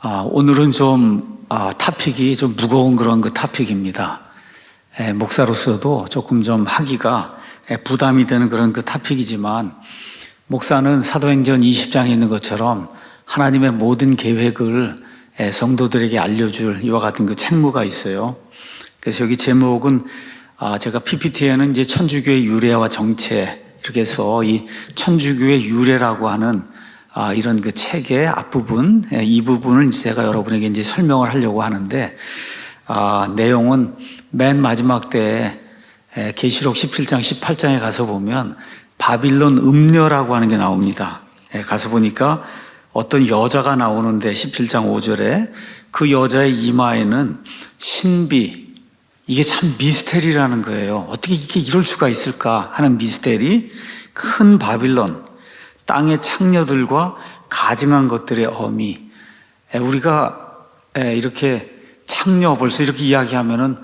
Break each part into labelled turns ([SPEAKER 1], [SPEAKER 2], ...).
[SPEAKER 1] 오늘은 좀 토픽이 좀 무거운 그런 그 토픽입니다. 목사로서도 조금 좀 하기가 부담이 되는 그런 그 토픽이지만, 목사는 사도행전 20장에 있는 것처럼 하나님의 모든 계획을 성도들에게 알려줄 이와 같은 그 책무가 있어요. 그래서 여기 제목은 제가 PPT에는 이제 천주교의 유래와 정체, 이렇게 해서 이 천주교의 유래라고 하는 이런 그 책의 앞부분, 이 부분을 제가 여러분에게 이제 설명을 하려고 하는데, 내용은 맨 마지막 때 계시록 17장, 18장에 가서 보면 바빌론 음녀라고 하는 게 나옵니다. 가서 보니까 어떤 여자가 나오는데 17장 5절에 그 여자의 이마에는 신비, 이게 참 미스테리라는 거예요. 어떻게 이게 이럴 수가 있을까 하는 미스테리, 큰 바빌론, 땅의 창녀들과 가증한 것들의 어미. 우리가 이렇게 창녀 벌써 이렇게 이야기하면은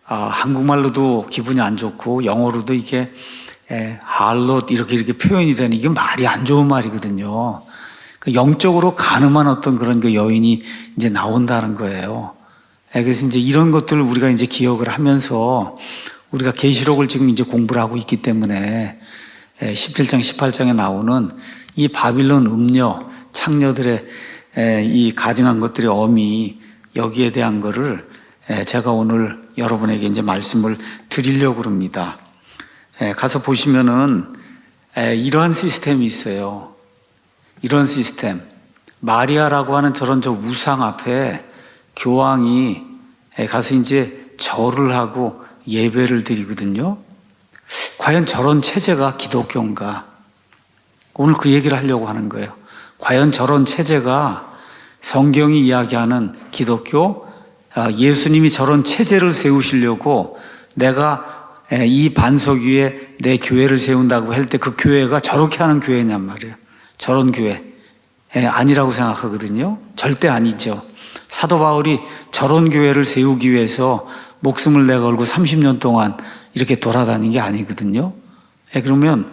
[SPEAKER 1] 한국말로도 기분이 안 좋고 영어로도 이게 할롯 이렇게 표현이 되는, 이게 말이 안 좋은 말이거든요. 영적으로 가늠한 어떤 그런 그 여인이 이제 나온다는 거예요. 그래서 이제 이런 것들을 우리가 이제 기억을 하면서 우리가 계시록을 지금 이제 공부를 하고 있기 때문에 17장, 18장에 나오는 이 바빌론 음녀, 창녀들의 이 가증한 것들의 어미, 여기에 대한 거를 제가 오늘 여러분에게 이제 말씀을 드리려고 합니다. 가서 보시면은 이러한 시스템이 있어요. 이런 시스템. 마리아라고 하는 저런 저 우상 앞에 교황이 가서 이제 절을 하고 예배를 드리거든요. 과연 저런 체제가 기독교인가? 오늘 그 얘기를 하려고 하는 거예요. 과연 저런 체제가 성경이 이야기하는 기독교, 예수님이 저런 체제를 세우시려고 내가 이 반석 위에 내 교회를 세운다고 할 때 그 교회가 저렇게 하는 교회냔 말이에요. 저런 교회 아니라고 생각하거든요. 절대 아니죠. 사도 바울이 저런 교회를 세우기 위해서 목숨을 내걸고 30년 동안 이렇게 돌아다닌 게 아니거든요. 그러면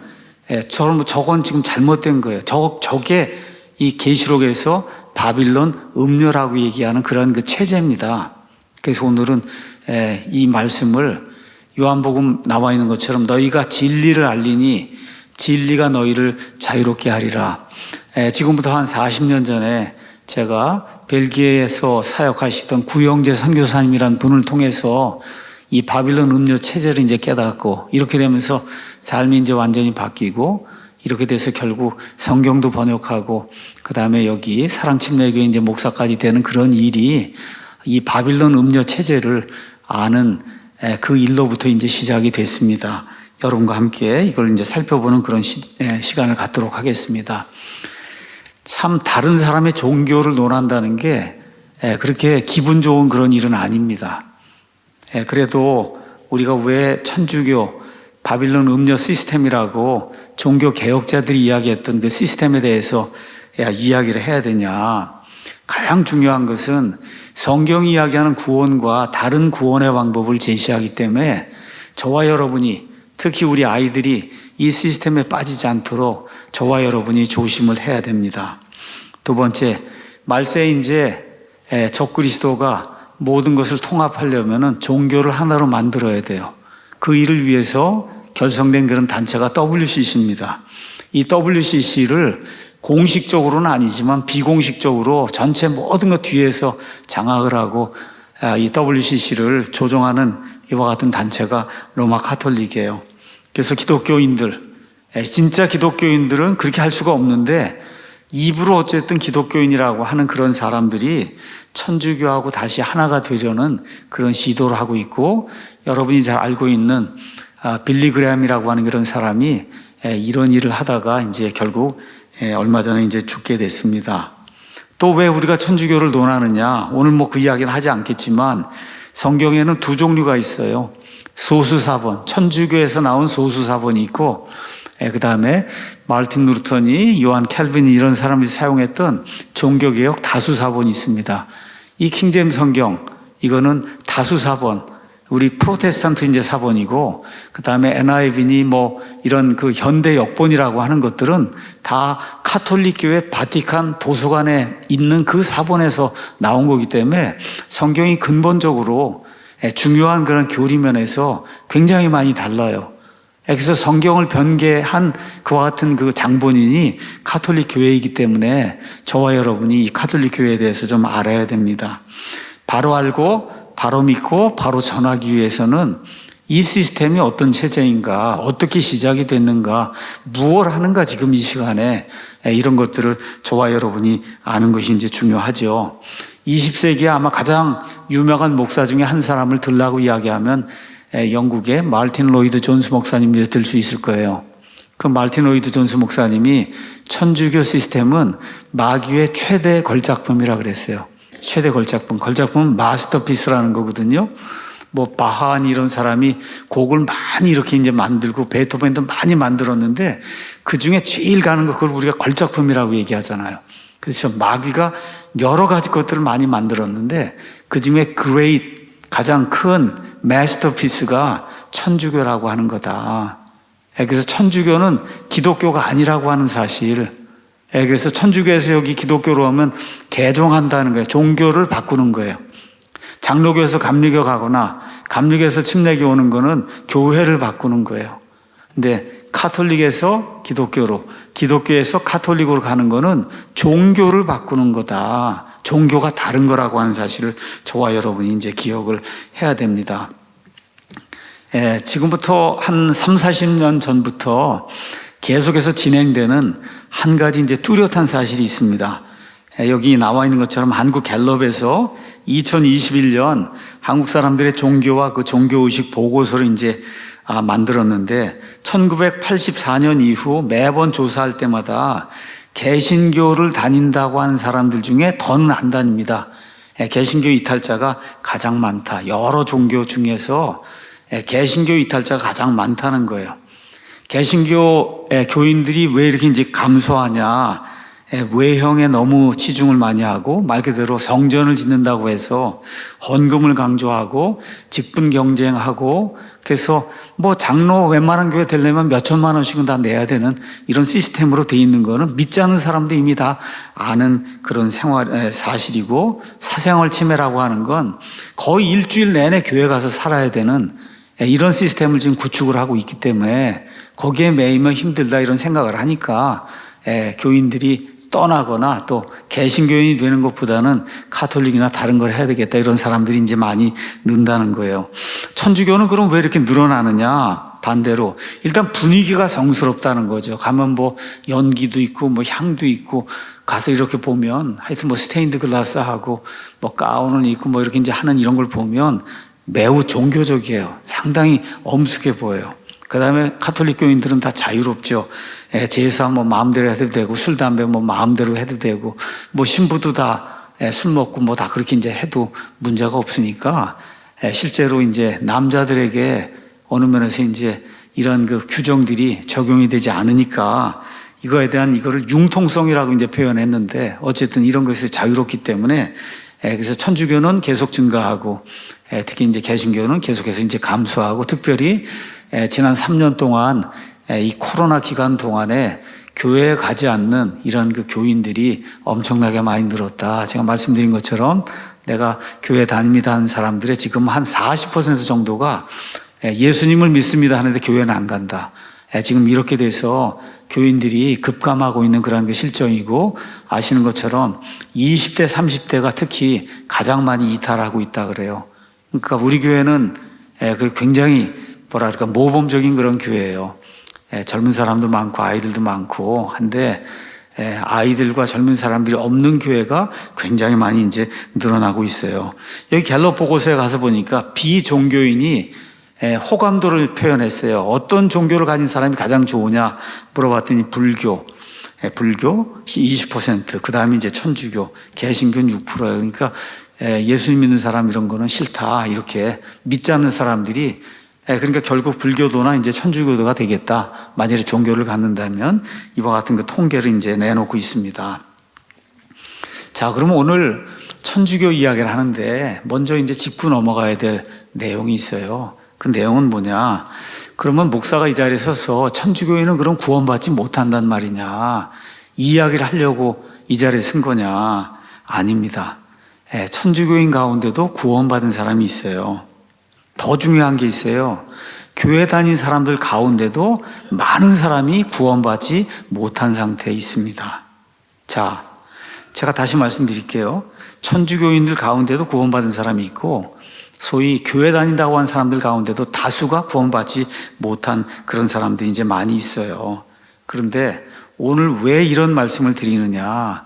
[SPEAKER 1] 저건 지금 잘못된 거예요. 저게 이 계시록에서 바빌론 음녀라고 얘기하는 그런 그 체제입니다. 그래서 오늘은 이 말씀을 요한복음 나와 있는 것처럼 너희가 진리를 알리니 진리가 너희를 자유롭게 하리라. 지금부터 한 40년 전에 제가 벨기에에서 사역하시던 구영재 선교사님이라는 분을 통해서 이 바빌론 음녀 체제를 이제 깨닫고, 이렇게 되면서 삶이 이제 완전히 바뀌고, 이렇게 돼서 결국 성경도 번역하고, 그 다음에 여기 사랑침례교회 이제 목사까지 되는 그런 일이 이 바빌론 음녀 체제를 아는 그 일로부터 이제 시작이 됐습니다. 여러분과 함께 이걸 이제 살펴보는 그런 시간을 갖도록 하겠습니다. 참 다른 사람의 종교를 논한다는 게 그렇게 기분 좋은 그런 일은 아닙니다. 그래도 우리가 왜 천주교 바빌론 음녀 시스템이라고 종교 개혁자들이 이야기했던 그 시스템에 대해서 이야기를 해야 되냐. 가장 중요한 것은 성경이 이야기하는 구원과 다른 구원의 방법을 제시하기 때문에 저와 여러분이, 특히 우리 아이들이 이 시스템에 빠지지 않도록 저와 여러분이 조심을 해야 됩니다. 두 번째, 말세 이제 적그리스도가 모든 것을 통합하려면 종교를 하나로 만들어야 돼요. 그 일을 위해서 결성된 그런 단체가 WCC입니다. 이 WCC를 공식적으로는 아니지만 비공식적으로 전체 모든 것 뒤에서 장악을 하고 이 WCC를 조종하는 이와 같은 단체가 로마 카톨릭이에요. 그래서 기독교인들, 진짜 기독교인들은 그렇게 할 수가 없는데 입으로 어쨌든 기독교인이라고 하는 그런 사람들이 천주교하고 다시 하나가 되려는 그런 시도를 하고 있고, 여러분이 잘 알고 있는 빌리 그레함이라고 하는 그런 사람이 이런 일을 하다가 이제 결국 얼마 전에 이제 죽게 됐습니다. 또 왜 우리가 천주교를 논하느냐? 오늘 뭐 그 이야기는 하지 않겠지만 성경에는 두 종류가 있어요. 소수사본, 천주교에서 나온 소수사본이 있고, 그 다음에 마르틴 루터니, 요한 캘빈이 이런 사람들이 사용했던 종교개혁 다수사본이 있습니다. 이 킹제임스 성경, 이거는 다수사본, 우리 프로테스탄트 이제 사본이고, 그 다음에 NIV니 뭐 이런 그 현대 역본이라고 하는 것들은 다 카톨릭 교회 바티칸 도서관에 있는 그 사본에서 나온 거기 때문에 성경이 근본적으로 중요한 그런 교리면에서 굉장히 많이 달라요. 그래서 성경을 변개한 그와 같은 그 장본인이 카톨릭 교회이기 때문에 저와 여러분이 이 카톨릭 교회에 대해서 좀 알아야 됩니다. 바로 알고 바로 믿고 바로 전하기 위해서는 이 시스템이 어떤 체제인가, 어떻게 시작이 됐는가, 무엇을 하는가 지금 이 시간에 이런 것들을 저와 여러분이 아는 것이 이제 중요하죠. 20세기에 아마 가장 유명한 목사 중에 한 사람을 들라고 이야기하면 영국의 마르틴 로이드 존스 목사님을 들 수 있을 거예요. 그 마르틴 로이드 존스 목사님이 천주교 시스템은 마귀의 최대 걸작품이라 그랬어요. 최대 걸작품은 마스터피스라는 거거든요. 뭐 바하니 이런 사람이 곡을 많이 이렇게 이제 만들고 베토벤도 많이 만들었는데 그 중에 제일 가는 거 그걸 우리가 걸작품이라고 얘기하잖아요. 그래서 마귀가 여러 가지 것들을 많이 만들었는데 그 중에 가장 큰 마스터피스가 천주교라고 하는 거다. 그래서 천주교는 기독교가 아니라고 하는 사실. 그래서 천주교에서 여기 기독교로 오면 개종한다는 거예요. 종교를 바꾸는 거예요. 장로교에서 감리교 가거나 감리교에서 침례교 오는 거는 교회를 바꾸는 거예요. 근데 카톨릭에서 기독교로, 기독교에서 카톨릭으로 가는 거는 종교를 바꾸는 거다. 종교가 다른 거라고 하는 사실을 저와 여러분이 이제 기억을 해야 됩니다. 지금부터 한 3, 40년 전부터 계속해서 진행되는 한 가지 이제 뚜렷한 사실이 있습니다. 여기 나와 있는 것처럼 한국 갤럽에서 2021년 한국 사람들의 종교와 그 종교의식 보고서를 이제 만들었는데 1984년 이후 매번 조사할 때마다 개신교를 다닌다고 하는 사람들 중에 더는 안 다닙니다. 개신교 이탈자가 가장 많다. 여러 종교 중에서 개신교 이탈자가 가장 많다는 거예요. 개신교 교인들이 왜 이렇게 이제 감소하냐? 외형에 너무 치중을 많이 하고 말 그대로 성전을 짓는다고 해서 헌금을 강조하고 직분 경쟁하고 그래서 뭐 장로 웬만한 교회 되려면 몇 천만 원씩은 다 내야 되는 이런 시스템으로 돼 있는 거는 믿지 않는 사람들이 이미 다 아는 그런 사실이고 사생활 침해라고 하는 건 거의 일주일 내내 교회 가서 살아야 되는 이런 시스템을 지금 구축을 하고 있기 때문에 거기에 매이면 힘들다 이런 생각을 하니까 교인들이 떠나거나 또 개신교인이 되는 것보다는 카톨릭이나 다른 걸 해야 되겠다 이런 사람들이 이제 많이 는다는 거예요. 천주교는 그럼 왜 이렇게 늘어나느냐? 반대로 일단 분위기가 성스럽다는 거죠. 가면 뭐 연기도 있고 뭐 향도 있고 가서 이렇게 보면 하여튼 뭐 스테인드 글라스하고 뭐 가운을 입고 뭐 이렇게 이제 하는 이런 걸 보면 매우 종교적이에요. 상당히 엄숙해 보여요. 그 다음에 카톨릭 교인들은 다 자유롭죠. 제사 뭐 마음대로 해도 되고 술 담배 뭐 마음대로 해도 되고 뭐 신부도 다 술 먹고 뭐 다 그렇게 이제 해도 문제가 없으니까 실제로 이제 남자들에게 어느 면에서 이제 이런 그 규정들이 적용이 되지 않으니까 이거에 대한 이거를 융통성이라고 이제 표현했는데 어쨌든 이런 것이 자유롭기 때문에 그래서 천주교는 계속 증가하고 특히 이제 개신교는 계속해서 이제 감소하고 특별히 지난 3년 동안 이 코로나 기간 동안에 교회에 가지 않는 이런 그 교인들이 엄청나게 많이 늘었다. 제가 말씀드린 것처럼 내가 교회 다닙니다 하는 사람들의 지금 한 40% 정도가 예수님을 믿습니다 하는데 교회는 안 간다. 지금 이렇게 돼서 교인들이 급감하고 있는 그런 게 실정이고 아시는 것처럼 20대, 30대가 특히 가장 많이 이탈하고 있다 그래요. 그러니까 우리 교회는 굉장히 뭐랄까 모범적인 그런 교회예요. 젊은 사람도 많고 아이들도 많고 한데 아이들과 젊은 사람들이 없는 교회가 굉장히 많이 이제 늘어나고 있어요. 여기 갤럽 보고서에 가서 보니까 비종교인이 호감도를 표현했어요. 어떤 종교를 가진 사람이 가장 좋으냐 물어봤더니 불교 20%, 그 다음에 이제 천주교, 개신교는 6%예요. 그러니까 예수님 믿는 사람 이런 거는 싫다 이렇게 믿지 않는 사람들이 그러니까 결국 불교도나 이제 천주교도가 되겠다. 만약에 종교를 갖는다면 이와 같은 그 통계를 이제 내놓고 있습니다. 자, 그러면 오늘 천주교 이야기를 하는데 먼저 이제 짚고 넘어가야 될 내용이 있어요. 그 내용은 뭐냐? 그러면 목사가 이 자리에 서서 천주교인은 그럼 구원받지 못한단 말이냐? 이 이야기를 하려고 이 자리에 쓴 거냐? 아닙니다. 천주교인 가운데도 구원받은 사람이 있어요. 더 중요한 게 있어요. 교회 다닌 사람들 가운데도 많은 사람이 구원받지 못한 상태에 있습니다. 자, 제가 다시 말씀드릴게요. 천주교인들 가운데도 구원받은 사람이 있고 소위 교회 다닌다고 한 사람들 가운데도 다수가 구원받지 못한 그런 사람들이 이제 많이 있어요. 그런데 오늘 왜 이런 말씀을 드리느냐?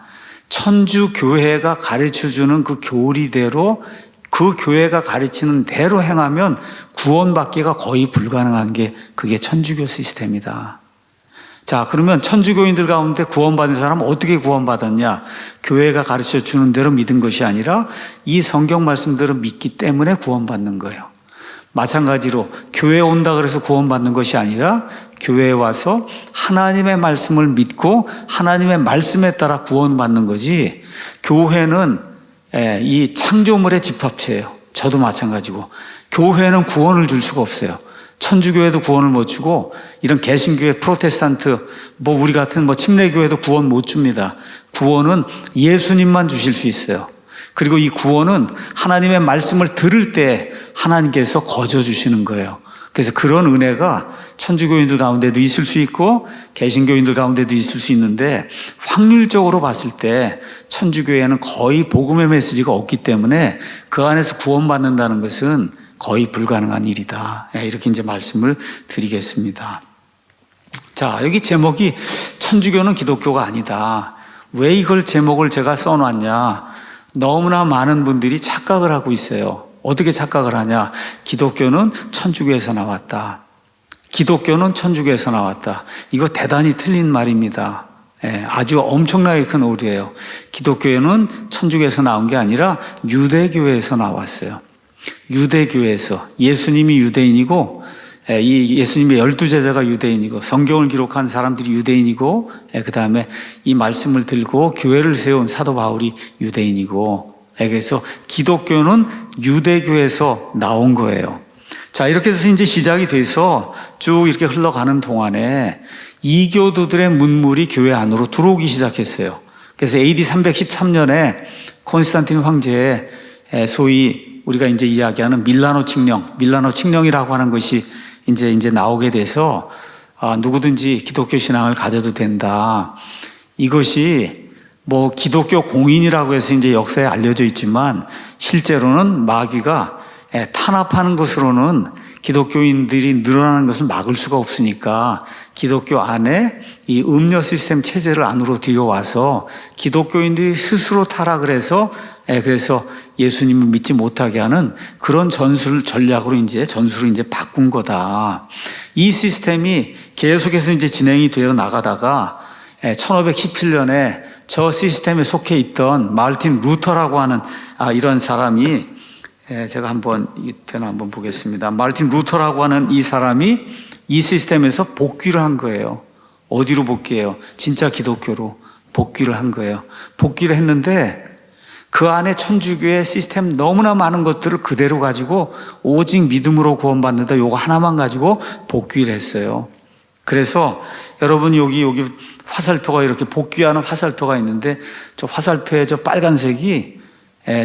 [SPEAKER 1] 천주교회가 가르쳐주는 그 교리대로 그 교회가 가르치는 대로 행하면 구원받기가 거의 불가능한 게 그게 천주교 시스템이다. 자, 그러면 천주교인들 가운데 구원받은 사람은 어떻게 구원받았냐? 교회가 가르쳐주는 대로 믿은 것이 아니라 이 성경 말씀대로 믿기 때문에 구원받는 거예요. 마찬가지로 교회에 온다 그래서 구원받는 것이 아니라 교회에 와서 하나님의 말씀을 믿고 하나님의 말씀에 따라 구원받는 거지, 교회는 이 창조물의 집합체예요. 저도 마찬가지고 교회는 구원을 줄 수가 없어요. 천주교회도 구원을 못 주고 이런 개신교회, 프로테스탄트, 우리 같은 침례교회도 구원 못 줍니다. 구원은 예수님만 주실 수 있어요. 그리고 이 구원은 하나님의 말씀을 들을 때 하나님께서 거저 주시는 거예요. 그래서 그런 은혜가 천주교인들 가운데도 있을 수 있고 개신교인들 가운데도 있을 수 있는데, 확률적으로 봤을 때 천주교회는 거의 복음의 메시지가 없기 때문에 그 안에서 구원받는다는 것은 거의 불가능한 일이다. 이렇게 이제 말씀을 드리겠습니다. 자, 여기 제목이 천주교는 기독교가 아니다. 왜 이걸 제목을 제가 써놨냐? 너무나 많은 분들이 착각을 하고 있어요. 어떻게 착각을 하냐? 기독교는 천주교에서 나왔다. 기독교는 천주교에서 나왔다. 이거 대단히 틀린 말입니다. 아주 엄청나게 큰 오류예요. 기독교는 천주교에서 나온 게 아니라 유대교에서 나왔어요. 유대교에서. 예수님이 유대인이고, 이 예수님의 12제자가 유대인이고, 성경을 기록한 사람들이 유대인이고, 그 다음에 이 말씀을 들고 교회를 세운 사도 바울이 유대인이고, 그래서 기독교는 유대교에서 나온 거예요. 자, 이렇게 해서 이제 시작이 돼서 쭉 이렇게 흘러가는 동안에 이교도들의 문물이 교회 안으로 들어오기 시작했어요. 그래서 AD 313년에 콘스탄틴 황제의 소위 우리가 이제 이야기하는 밀라노 칙령이라고 하는 것이 이제 나오게 돼서 누구든지 기독교 신앙을 가져도 된다. 이것이 기독교 공인이라고 해서 이제 역사에 알려져 있지만 실제로는 마귀가 탄압하는 것으로는 기독교인들이 늘어나는 것을 막을 수가 없으니까 기독교 안에 이 음료 시스템 체제를 안으로 들여와서 기독교인들이 스스로 타락을 해서 그래서 예수님을 믿지 못하게 하는 그런 전략으로 전술을 이제 바꾼 거다. 이 시스템이 계속해서 이제 진행이 되어 나가다가 1517년에 저 시스템에 속해 있던 마르틴 루터라고 하는 이런 사람이, 제가 한번 보겠습니다. 마르틴 루터라고 하는 이 사람이 이 시스템에서 복귀를 한 거예요. 어디로 복귀해요? 진짜 기독교로 복귀를 한 거예요. 복귀를 했는데 그 안에 천주교의 시스템 너무나 많은 것들을 그대로 가지고 오직 믿음으로 구원받는다, 요거 하나만 가지고 복귀를 했어요. 그래서 여러분 여기 화살표가 이렇게 복귀하는 화살표가 있는데, 저 화살표의 저 빨간색이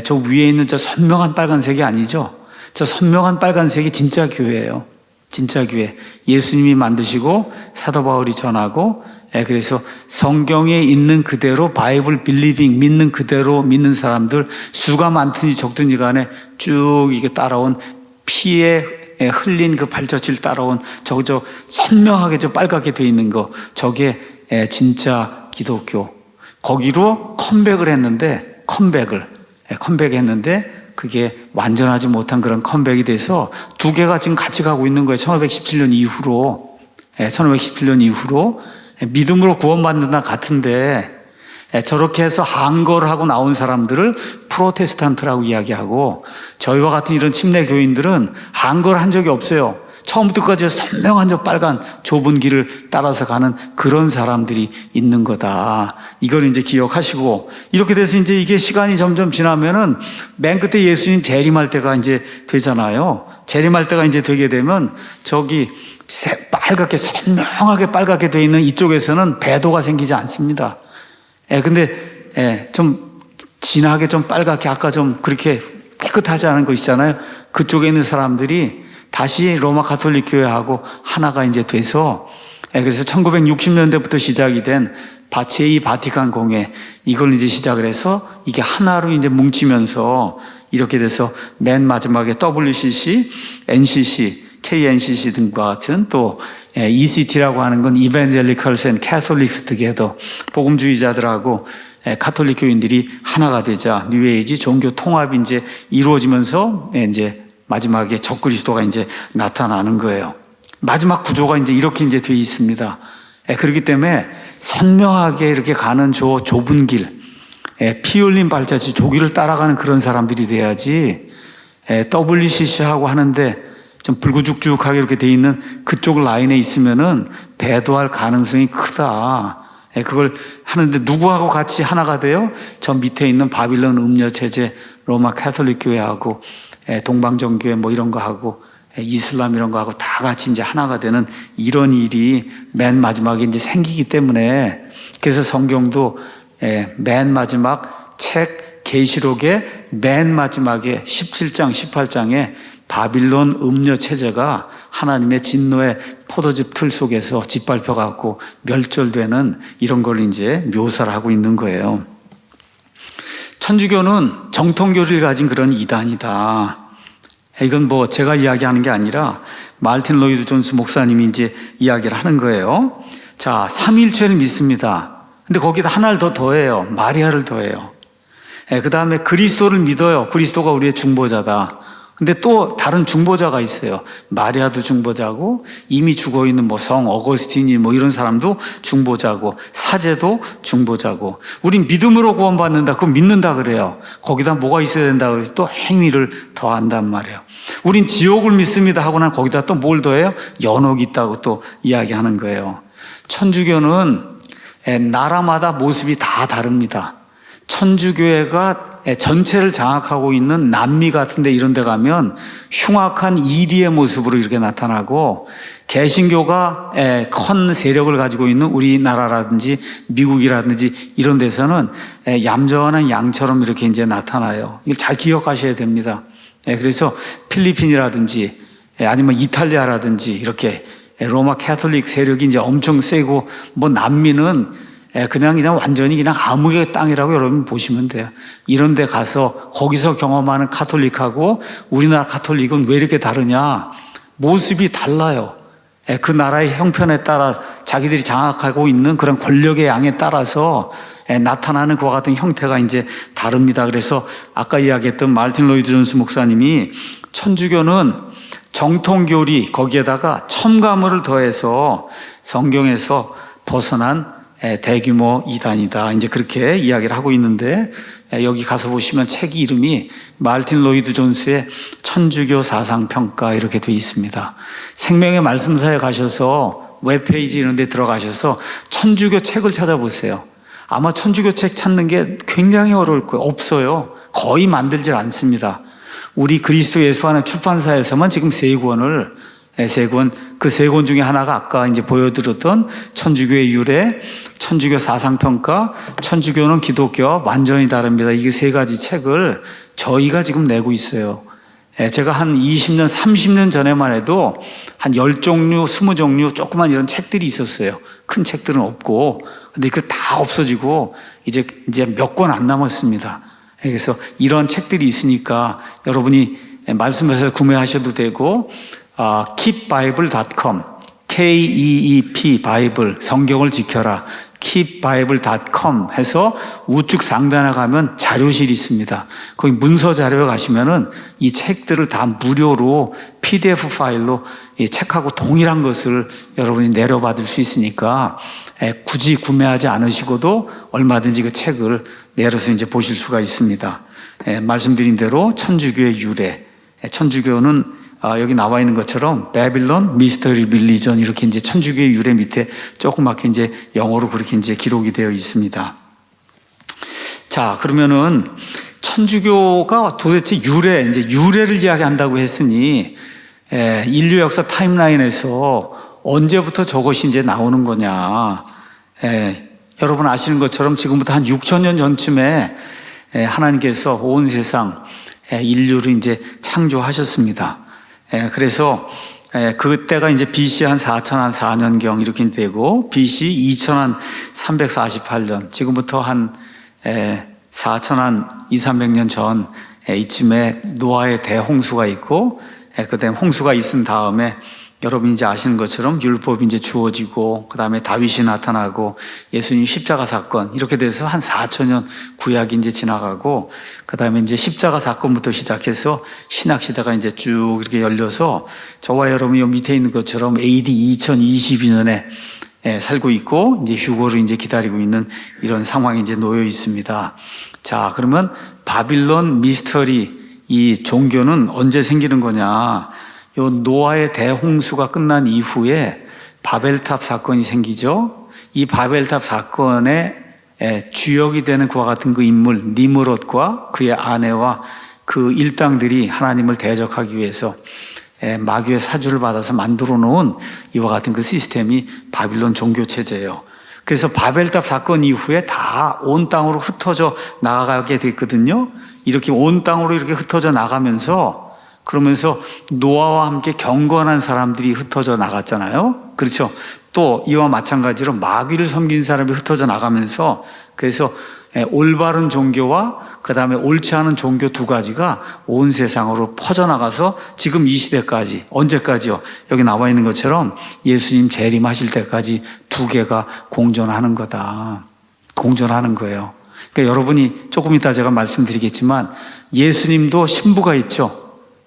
[SPEAKER 1] 저 위에 있는 저 선명한 빨간색이 아니죠. 저 선명한 빨간색이 진짜 교회예요. 진짜 교회. 예수님이 만드시고 사도 바울이 전하고, 그래서 성경에 있는 그대로 바이블 빌리빙, 믿는 그대로 믿는 사람들, 수가 많든지 적든지 간에 쭉 이게 따라온 피에 흘린 그 발자취를 따라온 저 선명하게 저 빨갛게 돼 있는 거, 저게 진짜 기독교. 거기로 컴백을 했는데 그게 완전하지 못한 그런 컴백이 돼서 두 개가 지금 같이 가고 있는 거예요. 1517년 이후로 믿음으로 구원받는다 같은데, 저렇게 해서 한거를 하고 나온 사람들을 프로테스탄트라고 이야기하고, 저희와 같은 이런 침례 교인들은 한거를 한 적이 없어요. 처음부터까지 선명한 저 빨간 좁은 길을 따라서 가는 그런 사람들이 있는 거다. 이걸 이제 기억하시고, 이렇게 돼서 이제 이게 시간이 점점 지나면은 맨 끝에 예수님 재림할 때가 이제 되잖아요. 재림할 때가 이제 되게 되면 저기 빨갛게, 선명하게 빨갛게 되어 있는 이쪽에서는 배도가 생기지 않습니다. 근데 좀 진하게 좀 빨갛게, 아까 좀 그렇게 깨끗하지 않은 거 있잖아요. 그쪽에 있는 사람들이 다시 로마 가톨릭 교회하고 하나가 이제 돼서, 그래서 1960년대부터 시작이 된 제2 바티칸 공회, 이걸 이제 시작을 해서 이게 하나로 이제 뭉치면서 이렇게 돼서 맨 마지막에 WCC, NCC, KNCC 등과 같은 또 ECT라고 하는 건 Evangelicals and Catholics Together, 복음주의자들하고 가톨릭 교인들이 하나가 되자 뉴에이지 종교 통합이 이제 이루어지면서 이제 마지막에 적그리스도가 이제 나타나는 거예요. 마지막 구조가 이제 이렇게 이제 돼 있습니다. 그렇기 때문에 선명하게 이렇게 가는 저 좁은 길, 피 흘린 발자취 조기를 따라가는 그런 사람들이 돼야지, WCC하고 하는데 좀 불구죽죽하게 이렇게 돼 있는 그쪽 라인에 있으면은 배도할 가능성이 크다. 그걸 하는데 누구하고 같이 하나가 돼요? 저 밑에 있는 바빌론 음녀 체제, 로마 가톨릭 교회하고 동방정교회 뭐 이런 거 하고 이슬람 이런 거 하고 다 같이 이제 하나가 되는 이런 일이 맨 마지막에 이제 생기기 때문에, 그래서 성경도 맨 마지막 책 계시록의 맨 마지막에 17장, 18장에 바빌론 음녀 체제가 하나님의 진노의 포도즙 틀 속에서 짓밟혀 갖고 멸절되는 이런 걸 이제 묘사를 하고 있는 거예요. 천주교는 정통교리를 가진 그런 이단이다. 이건 뭐 제가 이야기하는 게 아니라 말틴 로이드 존스 목사님이 이제 이야기를 하는 거예요. 자, 삼위일체를 믿습니다. 근데 거기다 하나를 더 더해요. 마리아를 더해요. 그 다음에 그리스도를 믿어요. 그리스도가 우리의 중보자다. 근데 또 다른 중보자가 있어요. 마리아도 중보자고, 이미 죽어 있는 뭐 성 어거스틴이 뭐 이런 사람도 중보자고, 사제도 중보자고. 우린 믿음으로 구원받는다. 그럼 믿는다 그래요. 거기다 뭐가 있어야 된다 그래서 또 행위를 더한단 말이에요. 우린 지옥을 믿습니다 하고 난 거기다 또 뭘 더해요? 연옥이 있다고 또 이야기하는 거예요. 천주교는 나라마다 모습이 다 다릅니다. 천주교회가 전체를 장악하고 있는 남미 같은 데 이런 데 가면 흉악한 이리의 모습으로 이렇게 나타나고, 개신교가 큰 세력을 가지고 있는 우리나라라든지 미국이라든지 이런 데서는 얌전한 양처럼 이렇게 이제 나타나요. 이걸 잘 기억하셔야 됩니다. 그래서 필리핀이라든지 아니면 이탈리아라든지 이렇게 로마 가톨릭 세력이 이제 엄청 세고, 뭐 남미는 그냥 완전히 그냥 암흑의 땅이라고 여러분 보시면 돼요. 이런 데 가서 거기서 경험하는 가톨릭하고 우리나라 가톨릭은 왜 이렇게 다르냐? 모습이 달라요. 그 나라의 형편에 따라 자기들이 장악하고 있는 그런 권력의 양에 따라서 나타나는 그와 같은 형태가 이제 다릅니다. 그래서 아까 이야기했던 말틴 로이드 존스 목사님이 천주교는 정통교리 거기에다가 첨가물을 더해서 성경에서 벗어난 대규모 이단이다. 이제 그렇게 이야기를 하고 있는데, 여기 가서 보시면 책 이름이 말틴 로이드 존스의 천주교 사상평가 이렇게 되어 있습니다. 생명의 말씀사에 가셔서 웹페이지 이런 데 들어가셔서 천주교 책을 찾아보세요. 아마 천주교 책 찾는 게 굉장히 어려울 거예요. 없어요. 거의 만들질 않습니다. 우리 그리스도 예수 안의 출판사에서만 지금 세 권, 그 세 권 중에 하나가 아까 이제 보여드렸던 천주교의 유래, 천주교 사상평가, 천주교는 기독교와 완전히 다릅니다. 이게 세 가지 책을 저희가 지금 내고 있어요. 제가 한 20년, 30년 전에만 해도 한 10종류, 20종류 조그만 이런 책들이 있었어요. 큰 책들은 없고. 근데 그 다 없어지고 이제 몇 권 안 남았습니다. 그래서 이런 책들이 있으니까 여러분이 말씀에서 구매하셔도 되고, keepbible.com, KEEP, 바이블, 성경을 지켜라, keepbible.com 해서 우측 상단에 가면 자료실이 있습니다. 거기 문서 자료에 가시면은 이 책들을 다 무료로 PDF 파일로 이 책하고 동일한 것을 여러분이 내려받을 수 있으니까 굳이 구매하지 않으시고도 얼마든지 그 책을 내려서 이제 보실 수가 있습니다. 말씀드린 대로 천주교의 유래, 천주교는 여기 나와 있는 것처럼 바빌론 미스터리 릴리전 이렇게 이제 천주교의 유래 밑에 조그맣게 이제 영어로 그렇게 이제 기록이 되어 있습니다. 자, 그러면은 천주교가 도대체 유래를 이야기한다고 했으니 인류 역사 타임라인에서 언제부터 저것이 이제 나오는 거냐? 여러분 아시는 것처럼 지금부터 한 6,000년 전쯤에 하나님께서 온 세상 인류를 이제 창조하셨습니다. 그래서 그때가 이제 BC 한 4004년경 이렇게 되고 BC 2348년 지금부터 한 2,300년 전 이쯤에 노아의 대홍수가 있고 그다음에 홍수가 있은 다음에 여러분이 이제 아시는 것처럼 율법이 이제 주어지고 그 다음에 다윗이 나타나고 예수님 십자가 사건 이렇게 돼서 한 4,000년 구약이 이제 지나가고 그 다음에 이제 십자가 사건부터 시작해서 신약 시대가 이제 쭉 이렇게 열려서 저와 여러분이 밑에 있는 것처럼 AD 2022년에 살고 있고 이제 휴거를 이제 기다리고 있는 이런 상황이 이제 놓여 있습니다. 자, 그러면 바빌론 미스터리 이 종교는 언제 생기는 거냐? 요 노아의 대홍수가 끝난 이후에 바벨탑 사건이 생기죠. 이 바벨탑 사건의 주역이 되는 그와 같은 그 인물 니므롯과 그의 아내와 그 일당들이 하나님을 대적하기 위해서 마귀의 사주를 받아서 만들어 놓은 이와 같은 그 시스템이 바빌론 종교 체제예요. 그래서 바벨탑 사건 이후에 다 온 땅으로 흩어져 나가게 됐거든요. 이렇게 온 땅으로 이렇게 흩어져 나가면서 그러면서 노아와 함께 경건한 사람들이 흩어져 나갔잖아요. 그렇죠. 또 이와 마찬가지로 마귀를 섬긴 사람이 흩어져 나가면서 그래서 올바른 종교와 그 다음에 옳지 않은 종교 두 가지가 온 세상으로 퍼져나가서 지금 이 시대까지 언제까지요? 여기 나와 있는 것처럼 예수님 재림하실 때까지 두 개가 공존하는 거다. 공존하는 거예요. 그러니까 여러분이 조금 이따 제가 말씀드리겠지만 예수님도 신부가 있죠.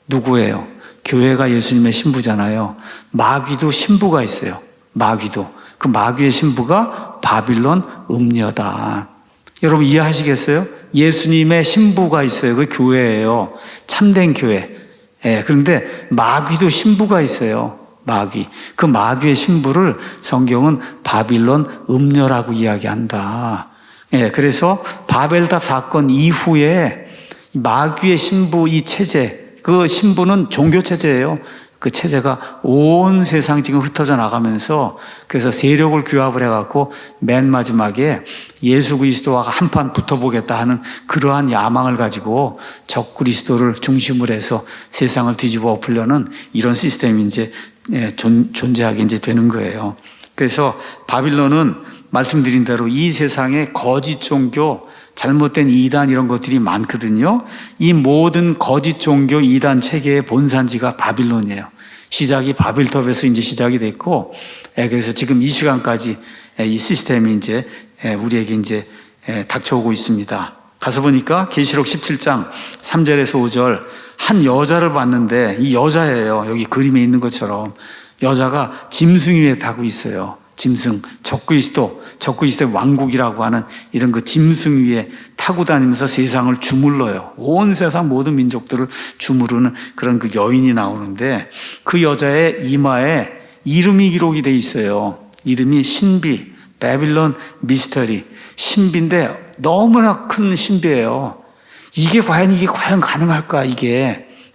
[SPEAKER 1] 누구예요? 교회가 예수님의 신부잖아요. 마귀도 신부가 있어요. 마귀도. 그 마귀의 신부가 바빌론 음녀다. 여러분 이해하시겠어요? 예수님의 신부가 있어요. 그 교회예요. 참된 교회. 그런데 마귀도 신부가 있어요. 마귀. 그 마귀의 신부를 성경은 바빌론 음녀라고 이야기한다. 그래서 바벨탑 사건 이후에 마귀의 신부 이 체제 그 신부는 종교 체제예요. 그 체제가 온 세상 지금 흩어져 나가면서 그래서 세력을 규합을 해갖고 맨 마지막에 예수 그리스도와 한판 붙어보겠다 하는 그러한 야망을 가지고 적 그리스도를 중심으로 해서 세상을 뒤집어 엎으려는 이런 시스템이 이제 존재하게 이제 되는 거예요. 그래서 바빌론은 말씀드린 대로 이 세상에 거짓 종교 잘못된 이단 이런 것들이 많거든요. 이 모든 거짓 종교 이단 체계의 본산지가 바빌론이에요. 시작이 바빌탑에서 이제 시작이 됐고, 그래서 지금 이 시간까지 이 시스템이 이제 우리에게 이제 닥쳐오고 있습니다. 가서 보니까 계시록 17장 3절에서 5절 한 여자를 봤는데 이 여자예요. 여기 그림에 있는 것처럼 여자가 짐승 위에 타고 있어요. 짐승, 적그리스도의 왕국이라고 하는 이런 그 짐승 위에 타고 다니면서 세상을 주물러요. 온 세상 모든 민족들을 주무르는 그런 그 여인이 나오는데 그 여자의 이마에 이름이 기록이 돼 있어요. 이름이 신비, 바빌론 미스터리. 신비인데 너무나 큰 신비예요. 이게 과연 가능할까?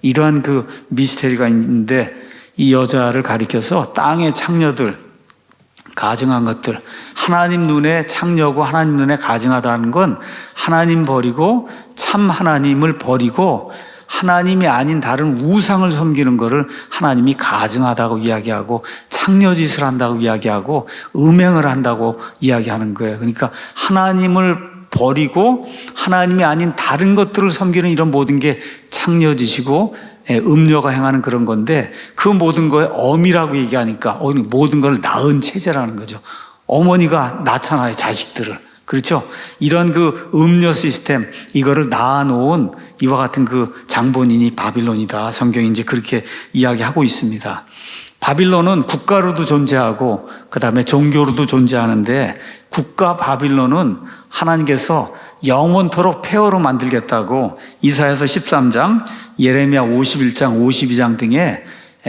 [SPEAKER 1] 이러한 그 미스터리가 있는데 이 여자를 가리켜서 땅의 창녀들 가증한 것들, 하나님 눈에 창녀고 하나님 눈에 가증하다는 건 하나님 버리고 참 하나님을 버리고 하나님이 아닌 다른 우상을 섬기는 것을 하나님이 가증하다고 이야기하고 창녀짓을 한다고 이야기하고 음행을 한다고 이야기하는 거예요. 그러니까 하나님을 버리고 하나님이 아닌 다른 것들을 섬기는 이런 모든 게 창녀짓이고 음녀가 행하는 그런 건데 그 모든 거에 어미라고 얘기하니까 모든 걸 낳은 체제라는 거죠. 어머니가 낳잖아요, 자식들을. 그렇죠? 이런 그 음녀 시스템, 이거를 낳아놓은 이와 같은 그 장본인이 바빌론이다. 성경이 이제 그렇게 이야기하고 있습니다. 바빌론은 국가로도 존재하고 그 다음에 종교로도 존재하는데 국가 바빌론은 하나님께서 영원토록 폐허로 만들겠다고 이사야서 13장, 예레미야 51장, 52장 등에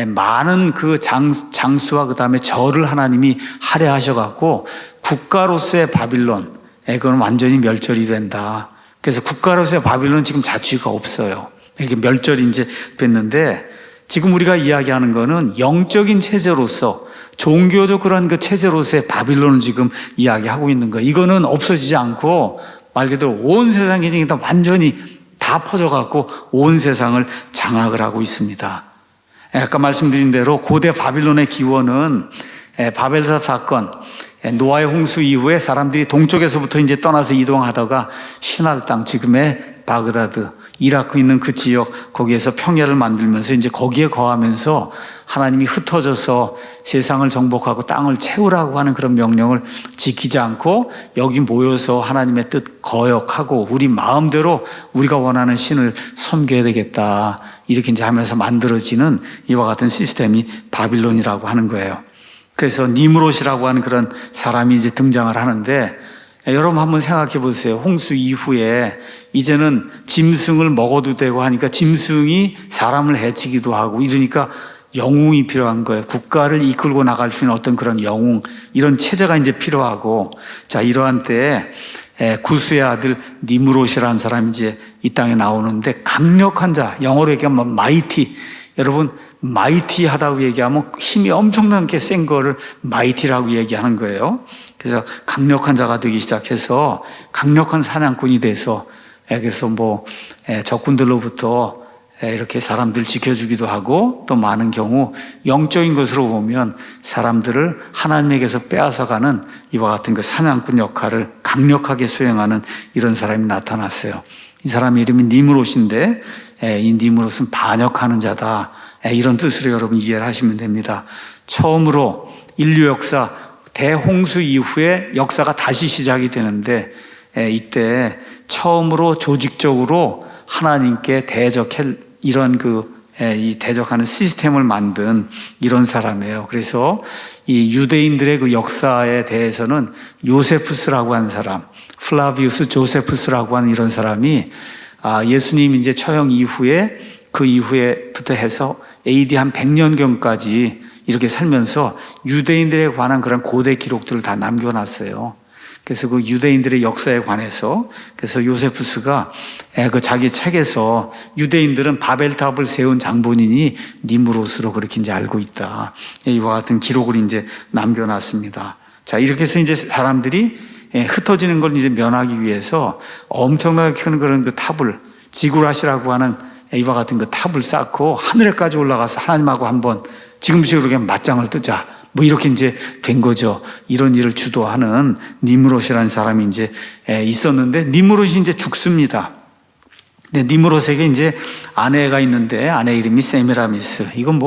[SPEAKER 1] 많은 그 장수와 그 다음에 절을 하나님이 할애하셔갖고 국가로서의 바빌론, 그건 완전히 멸절이 된다. 그래서 국가로서의 바빌론 지금 자취가 없어요. 이렇게 멸절이 이제 됐는데, 지금 우리가 이야기하는 거는 영적인 체제로서, 종교적 그런 그 체제로서의 바빌론을 지금 이야기하고 있는 거예요. 이거는 없어지지 않고 말 그대로 온 세상이 다 완전히 다 퍼져갖고 온 세상을 장악을 하고 있습니다. 아까 말씀드린 대로 고대 바빌론의 기원은 바벨탑 사건, 노아의 홍수 이후에 사람들이 동쪽에서부터 이제 떠나서 이동하다가 시날 땅, 지금의 바그다드, 이라크 있는 그 지역, 거기에서 평야를 만들면서 이제 거기에 거하면서 하나님이 흩어져서 세상을 정복하고 땅을 채우라고 하는 그런 명령을 지키지 않고 여기 모여서 하나님의 뜻 거역하고 우리 마음대로 우리가 원하는 신을 섬겨야 되겠다. 이렇게 이제 하면서 만들어지는 이와 같은 시스템이 바빌론이라고 하는 거예요. 그래서 니므롯이라고 하는 그런 사람이 이제 등장을 하는데, 여러분 한번 생각해 보세요. 홍수 이후에 이제는 짐승을 먹어도 되고 하니까 짐승이 사람을 해치기도 하고 이러니까 영웅이 필요한 거예요. 국가를 이끌고 나갈 수 있는 어떤 그런 영웅, 이런 체제가 이제 필요하고, 자, 이러한 때에 구스의 아들 니므롯이라는 사람이 이제 이 땅에 나오는데, 강력한 자, 영어로 얘기하면 마이티. 여러분, 마이티하다고 얘기하면 힘이 엄청나게 센 거를 마이티라고 얘기하는 거예요. 그래서 강력한 자가 되기 시작해서 강력한 사냥꾼이 돼서, 그래서 적군들로부터 이렇게 사람들 지켜주기도 하고, 또 많은 경우 영적인 것으로 보면 사람들을 하나님에게서 빼앗아가는 이와 같은 그 사냥꾼 역할을 강력하게 수행하는 이런 사람이 나타났어요. 이 사람 이름이 니므롯인데, 이 니므롯은 반역하는 자다, 이런 뜻으로 여러분 이해를 하시면 됩니다. 처음으로 인류 역사 대홍수 이후에 역사가 다시 시작이 되는데, 이때 처음으로 조직적으로 하나님께 대적할 이런 이 대적하는 시스템을 만든 이런 사람이에요. 그래서 이 유대인들의 그 역사에 대해서는 요세푸스라고 하는 사람, 플라비우스 조세푸스라고 하는 이런 사람이 예수님 이제 처형 이후에 그 이후에부터 해서 AD 한 100년경까지 이렇게 살면서 유대인들에 관한 그런 고대 기록들을 다 남겨놨어요. 그래서 그 유대인들의 역사에 관해서, 그래서 요세푸스가 그 자기 책에서 유대인들은 바벨탑을 세운 장본인이 니므롯으로 그렇게 이제 알고 있다, 이와 같은 기록을 이제 남겨놨습니다. 자, 이렇게 해서 이제 사람들이 흩어지는 걸 이제 면하기 위해서 엄청나게 큰 그런 그 탑을, 지구라시라고 하는 이와 같은 그 탑을 쌓고 하늘에까지 올라가서 하나님하고 한번 지금식으로 그냥 맞짱을 뜨자, 이렇게 이제 된 거죠. 이런 일을 주도하는 니므롯이라는 사람이 이제 있었는데, 니므롯이 이제 죽습니다. 근데 니므롯에게 이제 아내가 있는데, 아내 이름이 세미라미스. 이건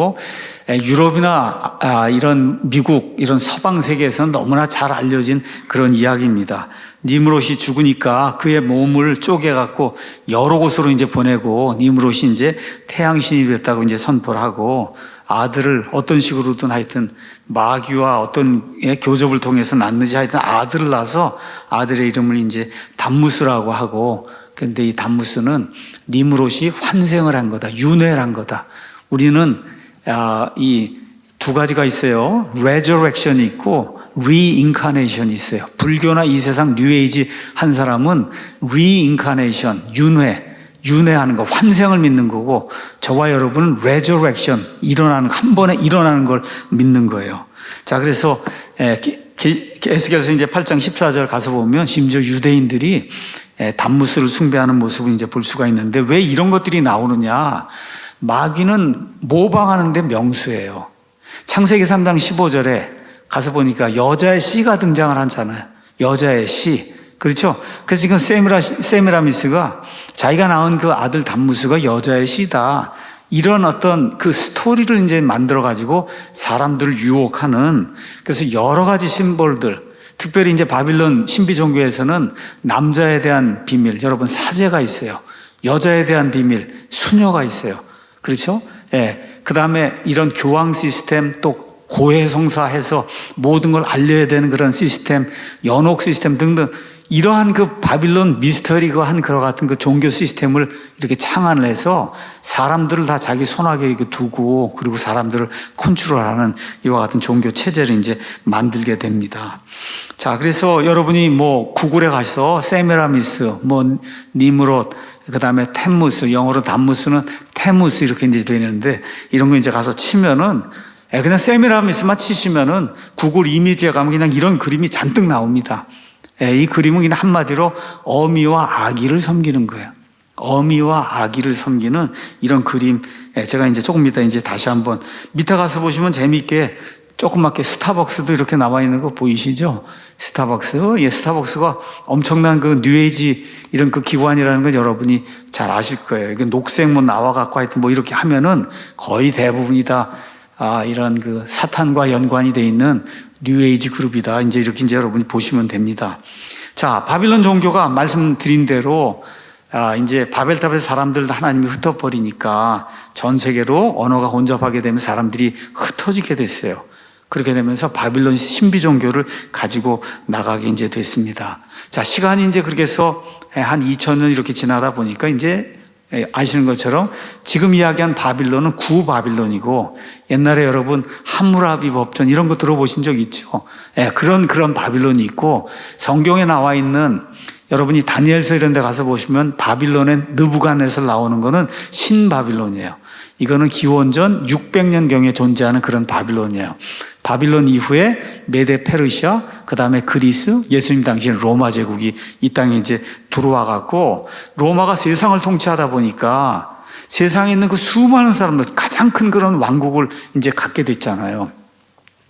[SPEAKER 1] 유럽이나 이런 미국, 이런 서방 세계에서는 너무나 잘 알려진 그런 이야기입니다. 니므롯이 죽으니까 그의 몸을 쪼개갖고 여러 곳으로 이제 보내고, 니므롯이 이제 태양신이 됐다고 이제 선포를 하고, 아들을 어떤 식으로든 하여튼 마귀와 어떤 교접을 통해서 낳는지 하여튼 아들을 낳아서 아들의 이름을 이제 담무스라고 하고, 그런데 이 담무스는 니므롯이 환생을 한 거다, 윤회를 한 거다. 우리는 이 두 가지가 있어요. resurrection이 있고 reincarnation이 있어요. 불교나 이 세상 뉴에이지 한 사람은 reincarnation, 윤회하는 거, 환생을 믿는 거고, 저와 여러분은 resurrection, 일어나는 거, 한 번에 일어나는 걸 믿는 거예요. 자, 그래서 에스겔서 이제 8장 14절 가서 보면 심지어 유대인들이 담무스를 숭배하는 모습을 이제 볼 수가 있는데, 왜 이런 것들이 나오느냐? 마귀는 모방하는 데 명수예요. 창세기 3장 15절에 가서 보니까 여자의 씨가 등장을 하잖아요. 여자의 씨. 그렇죠? 그래서 지금 세미라미스가 자기가 낳은 그 아들 담무스가 여자의 씨다, 이런 어떤 그 스토리를 이제 만들어가지고 사람들을 유혹하는, 그래서 여러 가지 심볼들, 특별히 이제 바빌론 신비 종교에서는 남자에 대한 비밀, 여러분 사제가 있어요. 여자에 대한 비밀, 수녀가 있어요. 그렇죠? 그 다음에 이런 교황 시스템, 또 고해성사해서 모든 걸 알려야 되는 그런 시스템, 연옥 시스템 등등, 이러한 그 바빌론 미스터리가 한 그와 같은 그 종교 시스템을 이렇게 창안을 해서 사람들을 다 자기 손아귀에 이렇게 두고 그리고 사람들을 컨트롤하는 이와 같은 종교 체제를 이제 만들게 됩니다. 자, 그래서 여러분이 뭐 구글에 가서 세미라미스, 뭐 니므롯, 그 다음에 템무스, 영어로 담무스는 테무스 이렇게 이제 되는데 이런 거 이제 가서 치면은 그냥 세미라미스만 치시면은 구글 이미지에 가면 그냥 이런 그림이 잔뜩 나옵니다. 이 그림은 그냥 한마디로 어미와 아기를 섬기는 거예요. 어미와 아기를 섬기는 이런 그림. 제가 이제 조금 이따 이제 다시 한번 밑에 가서 보시면 재미있게 조그맣게 스타벅스도 이렇게 나와 있는 거 보이시죠? 스타벅스. 예, 스타벅스가 엄청난 그 뉴에이지 이런 그 기관이라는 건 여러분이 잘 아실 거예요. 녹색 뭐 나와갖고 하여튼 뭐 이렇게 하면은 거의 대부분이 다 이런 그 사탄과 연관이 돼 있는 뉴에이지 그룹이다. 이제 이렇게 이제 여러분이 보시면 됩니다. 자, 바빌론 종교가 말씀드린 대로 이제 바벨탑에서 사람들 하나님이 흩어버리니까 전 세계로 언어가 혼잡하게 되면 사람들이 흩어지게 됐어요. 그렇게 되면서 바빌론 신비 종교를 가지고 나가게 이제 됐습니다. 자, 시간이 이제 그렇게 해서 한 2000년 이렇게 지나다 보니까 이제 아시는 것처럼 지금 이야기한 바빌론은 구바빌론이고 옛날에 여러분 함무라비 법전 이런 거 들어보신 적 있죠? 그런 바빌론이 있고 성경에 나와 있는 여러분이 다니엘서 이런 데 가서 보시면 바빌론의 느부갓네살 나오는 거는 신바빌론이에요. 이거는 기원전 600년경에 존재하는 그런 바빌론이에요. 바빌론 이후에 메데 페르시아, 그 다음에 그리스, 예수님 당시에는 로마 제국이 이 땅에 이제 들어와 갖고 로마가 세상을 통치하다 보니까 세상에 있는 그 수많은 사람들, 가장 큰 그런 왕국을 이제 갖게 됐잖아요.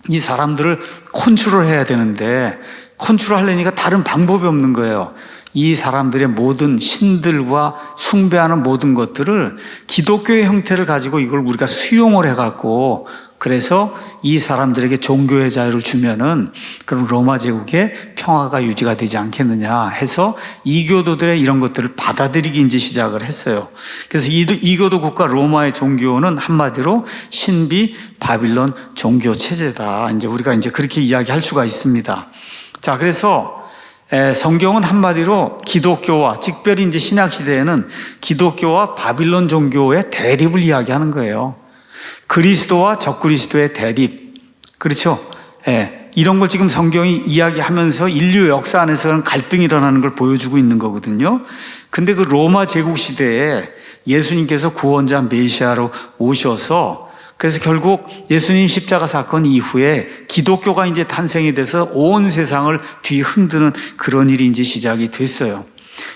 [SPEAKER 1] 이 사람들을 컨트롤 해야 되는데 컨트롤 하려니까 다른 방법이 없는 거예요. 이 사람들의 모든 신들과 숭배하는 모든 것들을 기독교의 형태를 가지고 이걸 우리가 수용을 해갖고 그래서 이 사람들에게 종교의 자유를 주면은 그럼 로마 제국의 평화가 유지가 되지 않겠느냐 해서 이교도들의 이런 것들을 받아들이기 이제 시작을 했어요. 그래서 이교도 국가 로마의 종교는 한마디로 신비 바빌론 종교 체제다. 이제 우리가 이제 그렇게 이야기할 수가 있습니다. 자, 그래서 성경은 한마디로 기독교와 특별히 이제 신약 시대에는 기독교와 바빌론 종교의 대립을 이야기하는 거예요. 그리스도와 적그리스도의 대립. 그렇죠? 이런 걸 지금 성경이 이야기하면서 인류 역사 안에서는 갈등이 일어나는 걸 보여주고 있는 거거든요. 근데 그 로마 제국 시대에 예수님께서 구원자 메시아로 오셔서 그래서 결국 예수님 십자가 사건 이후에 기독교가 이제 탄생이 돼서 온 세상을 뒤흔드는 그런 일이 이제 시작이 됐어요.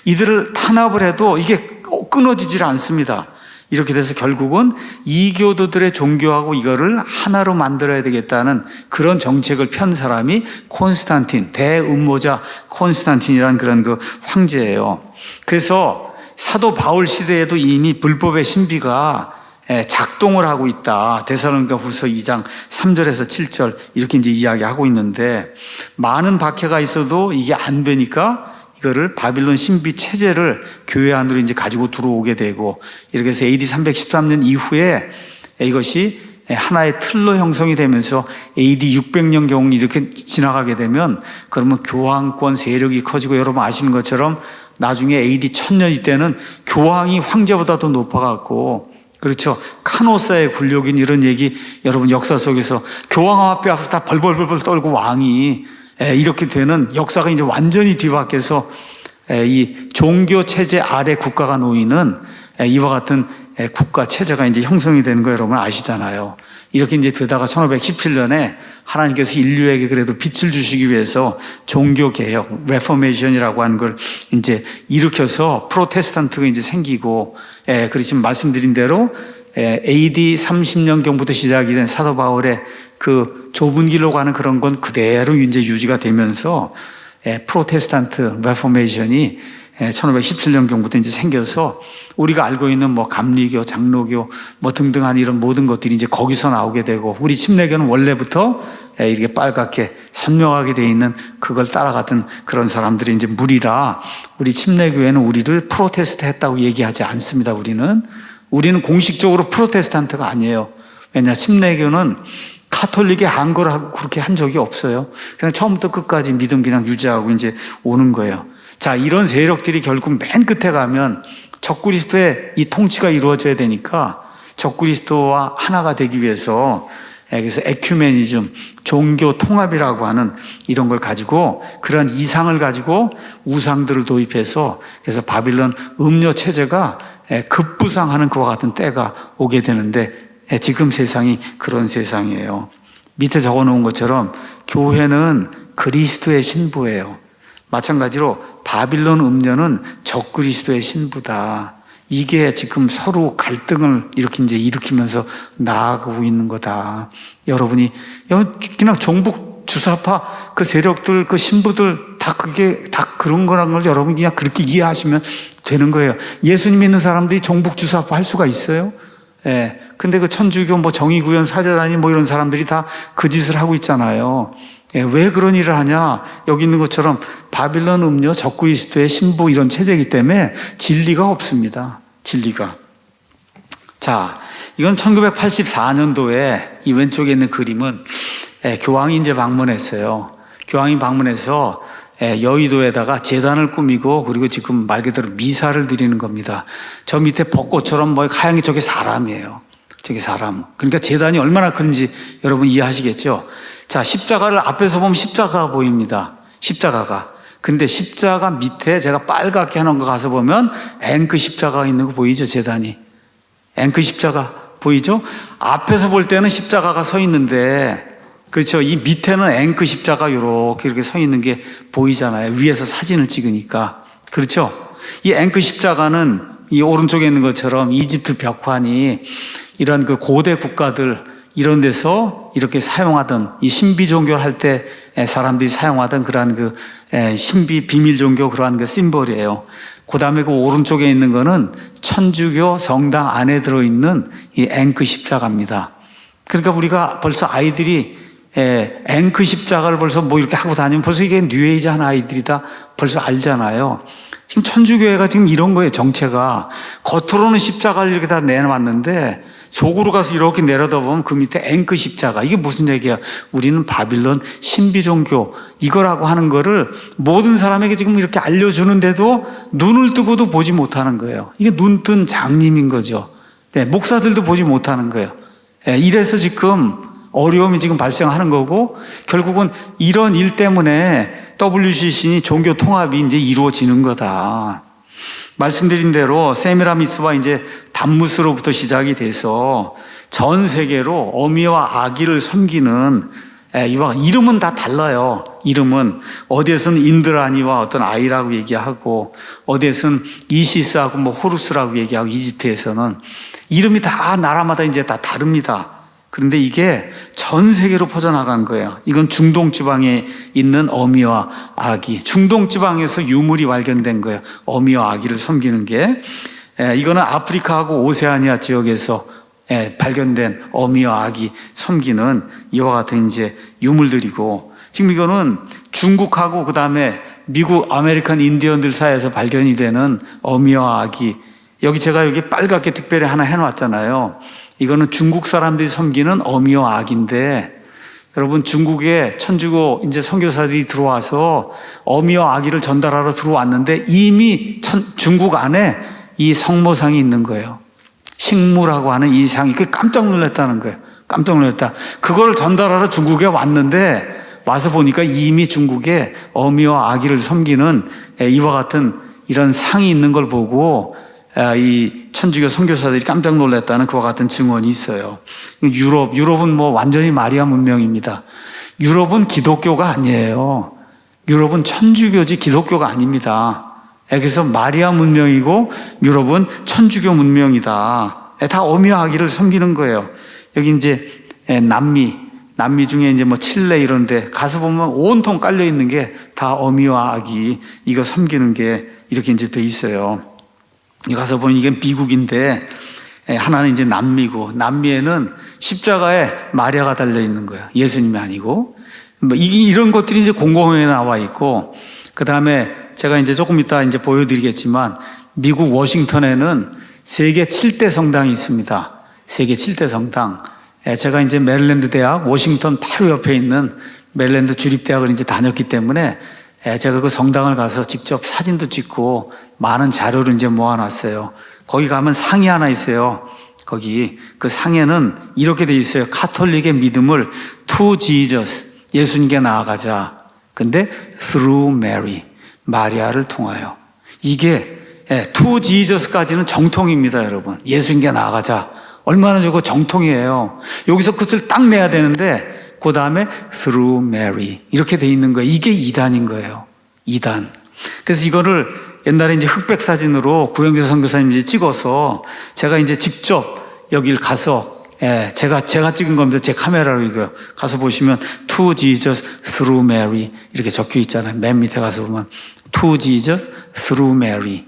[SPEAKER 1] 이들을 탄압을 해도 이게 끊어지질 않습니다. 이렇게 돼서 결국은 이교도들의 종교하고 이거를 하나로 만들어야 되겠다는 그런 정책을 편 사람이 콘스탄틴, 대음모자 콘스탄틴이라는 그런 그 황제예요. 그래서 사도 바울 시대에도 이미 불법의 신비가 작동을 하고 있다. 데살로니가 후서 2장 3절에서 7절 이렇게 이제 이야기하고 있는데 많은 박해가 있어도 이게 안 되니까 이거를 바빌론 신비 체제를 교회 안으로 이제 가지고 들어오게 되고 이렇게 해서 AD 313년 이후에 이것이 하나의 틀로 형성이 되면서 AD 600년경 이렇게 지나가게 되면 그러면 교황권 세력이 커지고 여러분 아시는 것처럼 나중에 AD 1000년 이때는 교황이 황제보다도 높아갖고 그렇죠. 카노사의 굴욕인 이런 얘기 여러분 역사 속에서 교황 앞에 다 벌벌벌벌 떨고 왕이 이렇게 되는 역사가 이제 완전히 뒤바뀌어서 이 종교 체제 아래 국가가 놓이는 이와 같은 국가 체제가 이제 형성이 되는 거 여러분 아시잖아요. 이렇게 이제 되다가 1517년에 하나님께서 인류에게 그래도 빛을 주시기 위해서 종교 개혁, 레포메이션이라고 하는 걸 이제 일으켜서 프로테스탄트가 이제 생기고, 그리고 지금 말씀드린 대로 AD 30년경부터 시작이 된 사도 바울의 그 좁은 길로 가는 그런 건 그대로 이제 유지가 되면서 프로테스탄트 레포메이션이 1517년경부터 이제 생겨서 우리가 알고 있는 뭐 감리교, 장로교 뭐 등등한 이런 모든 것들이 이제 거기서 나오게 되고 우리 침례교는 원래부터 이렇게 빨갛게 선명하게 돼 있는 그걸 따라갔던 그런 사람들이 이제 무리라 우리 침례교회는 우리를 프로테스트 했다고 얘기하지 않습니다. 우리는 공식적으로 프로테스탄트가 아니에요. 왜냐 침례교는 카톨릭의 한거를 하고 그렇게 한 적이 없어요. 그냥 처음부터 끝까지 믿음 그냥 유지하고 이제 오는 거예요. 자, 이런 세력들이 결국 맨 끝에 가면 적그리스도의 이 통치가 이루어져야 되니까 적그리스도와 하나가 되기 위해서 그래서 에큐메니즘, 종교 통합이라고 하는 이런 걸 가지고 그런 이상을 가지고 우상들을 도입해서 그래서 바빌론 음료 체제가 급부상하는 그와 같은 때가 오게 되는데 지금 세상이 그런 세상이에요. 밑에 적어 놓은 것처럼 교회는 그리스도의 신부예요. 마찬가지로 바빌론 음료는 적그리스도의 신부다. 이게 지금 서로 갈등을 이렇게 이제 일으키면서 나아가고 있는 거다. 여러분이 그냥 종북 주사파 그 세력들 그 신부들 다 그게 다 그런 거라는 걸 여러분이 그냥 그렇게 이해하시면 되는 거예요. 예수님 믿는 사람들이 종북 주사파 할 수가 있어요? 예. 근데 그 천주교 뭐 정의구현 사제단이 뭐 이런 사람들이 다 그 짓을 하고 있잖아요. 예, 왜 그런 일을 하냐? 여기 있는 것처럼 바빌론 음료, 적그리스도의 신부 이런 체제이기 때문에 진리가 없습니다. 진리가. 자, 이건 1984년도에 이 왼쪽에 있는 그림은 교황이 이제 방문했어요. 교황이 방문해서 여의도에다가 제단을 꾸미고 그리고 지금 말 그대로 미사를 드리는 겁니다. 저 밑에 벚꽃처럼 뭐 하얀 게 저게 사람이에요. 저게 사람. 그러니까 제단이 얼마나 큰지 여러분 이해하시겠죠? 자, 십자가를 앞에서 보면 십자가가 보입니다. 십자가가. 근데 십자가 밑에 제가 빨갛게 해놓은 거 가서 보면 앵크 십자가가 있는 거 보이죠? 제단이. 앵크 십자가 보이죠? 앞에서 볼 때는 십자가가 서 있는데 그렇죠. 이 밑에는 앵크 십자가 이렇게 서 있는 게 보이잖아요. 위에서 사진을 찍으니까. 그렇죠? 이 앵크 십자가는 이 오른쪽에 있는 것처럼 이집트 벽화니 이런 그 고대 국가들 이런 데서 이렇게 사용하던 이 신비 종교를 할 때 사람들이 사용하던 그러한 그 신비 비밀 종교 그러한 그 심볼이에요. 그 다음에 그 오른쪽에 있는 거는 천주교 성당 안에 들어있는 이 앵크 십자가입니다. 그러니까 우리가 벌써 아이들이 앵크 십자가를 벌써 뭐 이렇게 하고 다니면 벌써 이게 뉴에이지 하는 아이들이다 벌써 알잖아요. 지금 천주교회가 지금 이런 거예요. 정체가 겉으로는 십자가를 이렇게 다 내놨는데 속으로 가서 이렇게 내려다보면 그 밑에 앵크 십자가. 이게 무슨 얘기야? 우리는 바빌론 신비종교 이거라고 하는 거를 모든 사람에게 지금 이렇게 알려주는데도 눈을 뜨고도 보지 못하는 거예요. 이게 눈뜬 장님인 거죠. 네, 목사들도 보지 못하는 거예요. 네, 이래서 지금 어려움이 지금 발생하는 거고 결국은 이런 일 때문에 WCC니 종교 통합이 이제 이루어지는 거다. 말씀드린 대로 세미라미스와 이제 담무스로부터 시작이 돼서 전 세계로 어미와 아기를 섬기는 이름은 다 달라요. 이름은 어디에서는 인드라니와 어떤 아이라고 얘기하고 어디에서는 이시스하고 뭐 호루스라고 얘기하고 이집트에서는 이름이 다 나라마다 이제 다 다릅니다. 그런데 이게 전 세계로 퍼져나간 거예요. 이건 중동 지방에 있는 어미와 아기. 중동 지방에서 유물이 발견된 거예요. 어미와 아기를 섬기는 게. 이거는 아프리카하고 오세아니아 지역에서 발견된 어미와 아기 섬기는 이와 같은 이제 유물들이고 지금 이거는 중국하고 그 다음에 미국 아메리칸 인디언들 사이에서 발견이 되는 어미와 아기. 제가 여기 빨갛게 특별히 하나 해놨잖아요. 이거는 중국 사람들이 섬기는 어미와 아기인데 여러분 중국에 천주교 이제 선교사들이 들어와서 어미와 아기를 전달하러 들어왔는데 이미 중국 안에 이 성모상이 있는 거예요. 식무라고 하는 이 상이 깜짝 놀랐다는 거예요. 깜짝 놀랐다. 그걸 전달하러 중국에 왔는데 와서 보니까 이미 중국에 어미와 아기를 섬기는 이와 같은 이런 상이 있는 걸 보고 이 천주교 선교사들이 깜짝 놀랐다는 그와 같은 증언이 있어요. 유럽은 뭐 완전히 마리아 문명입니다. 유럽은 기독교가 아니에요. 유럽은 천주교지 기독교가 아닙니다. 그래서 마리아 문명이고 유럽은 천주교 문명이다. 다 어미와 아기를 섬기는 거예요. 여기 이제 남미 중에 이제 뭐 칠레 이런 데 가서 보면 온통 깔려 있는 게 다 어미와 아기 이거 섬기는 게 이렇게 이제 돼 있어요. 가서 보면 이게 미국인데 하나는 이제 남미고 남미에는 십자가에 마리아가 달려 있는 거예요. 예수님이 아니고 뭐 이런 것들이 이제 공공연히 나와 있고 그 다음에 제가 이제 조금 이따 이제 보여드리겠지만 미국 워싱턴에는 세계 7대 성당이 있습니다. 세계 7대 성당. 제가 이제 메릴랜드 대학 워싱턴 바로 옆에 있는 메릴랜드 주립대학을 이제 다녔기 때문에 제가 그 성당을 가서 직접 사진도 찍고 많은 자료를 이제 모아놨어요. 거기 가면 상이 하나 있어요. 거기 그 상에는 이렇게 돼 있어요. 카톨릭의 믿음을 to Jesus, 예수님께 나아가자. 근데 through Mary, 마리아를 통하여. 이게 to Jesus까지는 정통입니다, 여러분. 예수님께 나아가자. 얼마나 저거 정통이에요. 여기서 끝을 딱 내야 되는데 그 다음에 through Mary 이렇게 돼 있는 거예요. 이게 2단인 거예요. 2단. 그래서 이거를 옛날에 이제 흑백 사진으로 구영재 선교사님이 찍어서 제가 이제 직접 여길 가서 제가 찍은 겁니다. 제 카메라로 이거 가서 보시면 to Jesus through Mary 이렇게 적혀 있잖아요. 맨 밑에 가서 보면 to Jesus through Mary.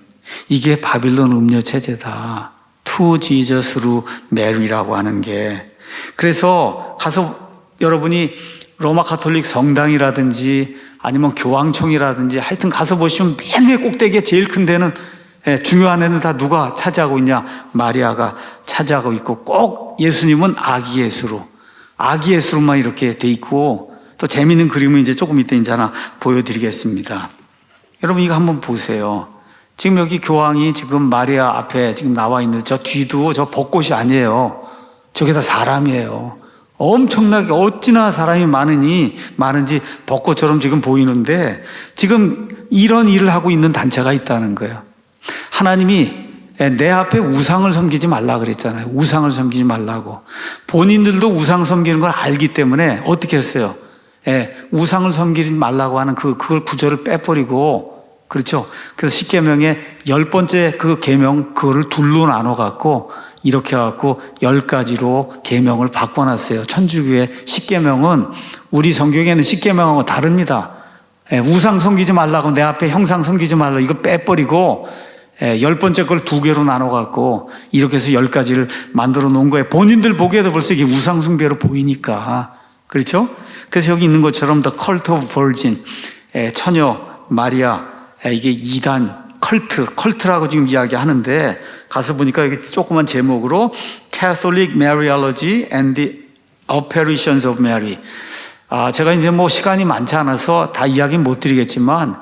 [SPEAKER 1] 이게 바빌론 음료 체제다. to Jesus through Mary라고 하는 게. 그래서 가서 여러분이 로마 가톨릭 성당이라든지 아니면 교황청이라든지 하여튼 가서 보시면 맨 위에 꼭대기에 제일 큰 데는 중요한 데는 다 누가 차지하고 있냐? 마리아가 차지하고 있고 꼭 예수님은 아기 예수로만 이렇게 돼 있고 또 재미있는 그림은 이제 조금 이따 이제 하나 보여드리겠습니다. 여러분 이거 한번 보세요. 지금 여기 교황이 지금 마리아 앞에 지금 나와 있는 저 뒤도 저 벚꽃이 아니에요. 저게 다 사람이에요. 엄청나게 어찌나 사람이 많은지 벚꽃처럼 지금 보이는데 지금 이런 일을 하고 있는 단체가 있다는 거예요. 하나님이 내 앞에 우상을 섬기지 말라 그랬잖아요. 우상을 섬기지 말라고. 본인들도 우상 섬기는 걸 알기 때문에 어떻게 했어요? 우상을 섬기지 말라고 하는 그걸 구절을 빼버리고 그렇죠. 그래서 10계명의 10번째 그 계명 그거를 둘로 나눠 갖고 이렇게 해갖고 10가지로 계명을 바꿔놨어요. 천주교의 10계명은 우리 성경에는 10계명하고 다릅니다. 우상 섬기지 말라고 내 앞에 형상 섬기지 말라 이거 빼버리고 10번째 걸 2개로 나눠갖고 이렇게 해서 10가지를 만들어 놓은 거예요. 본인들 보기에도 벌써 이게 우상 숭배로 보이니까. 그렇죠? 그래서 여기 있는 것처럼 The Cult of Virgin, 처녀 마리아, 이게 2단 컬트라고 지금 이야기하는데 가서 보니까 여기 조그만 제목으로 Catholic Mariology and the Apparitions of Mary. 제가 이제 뭐 시간이 많지 않아서 다 이야기 못 드리겠지만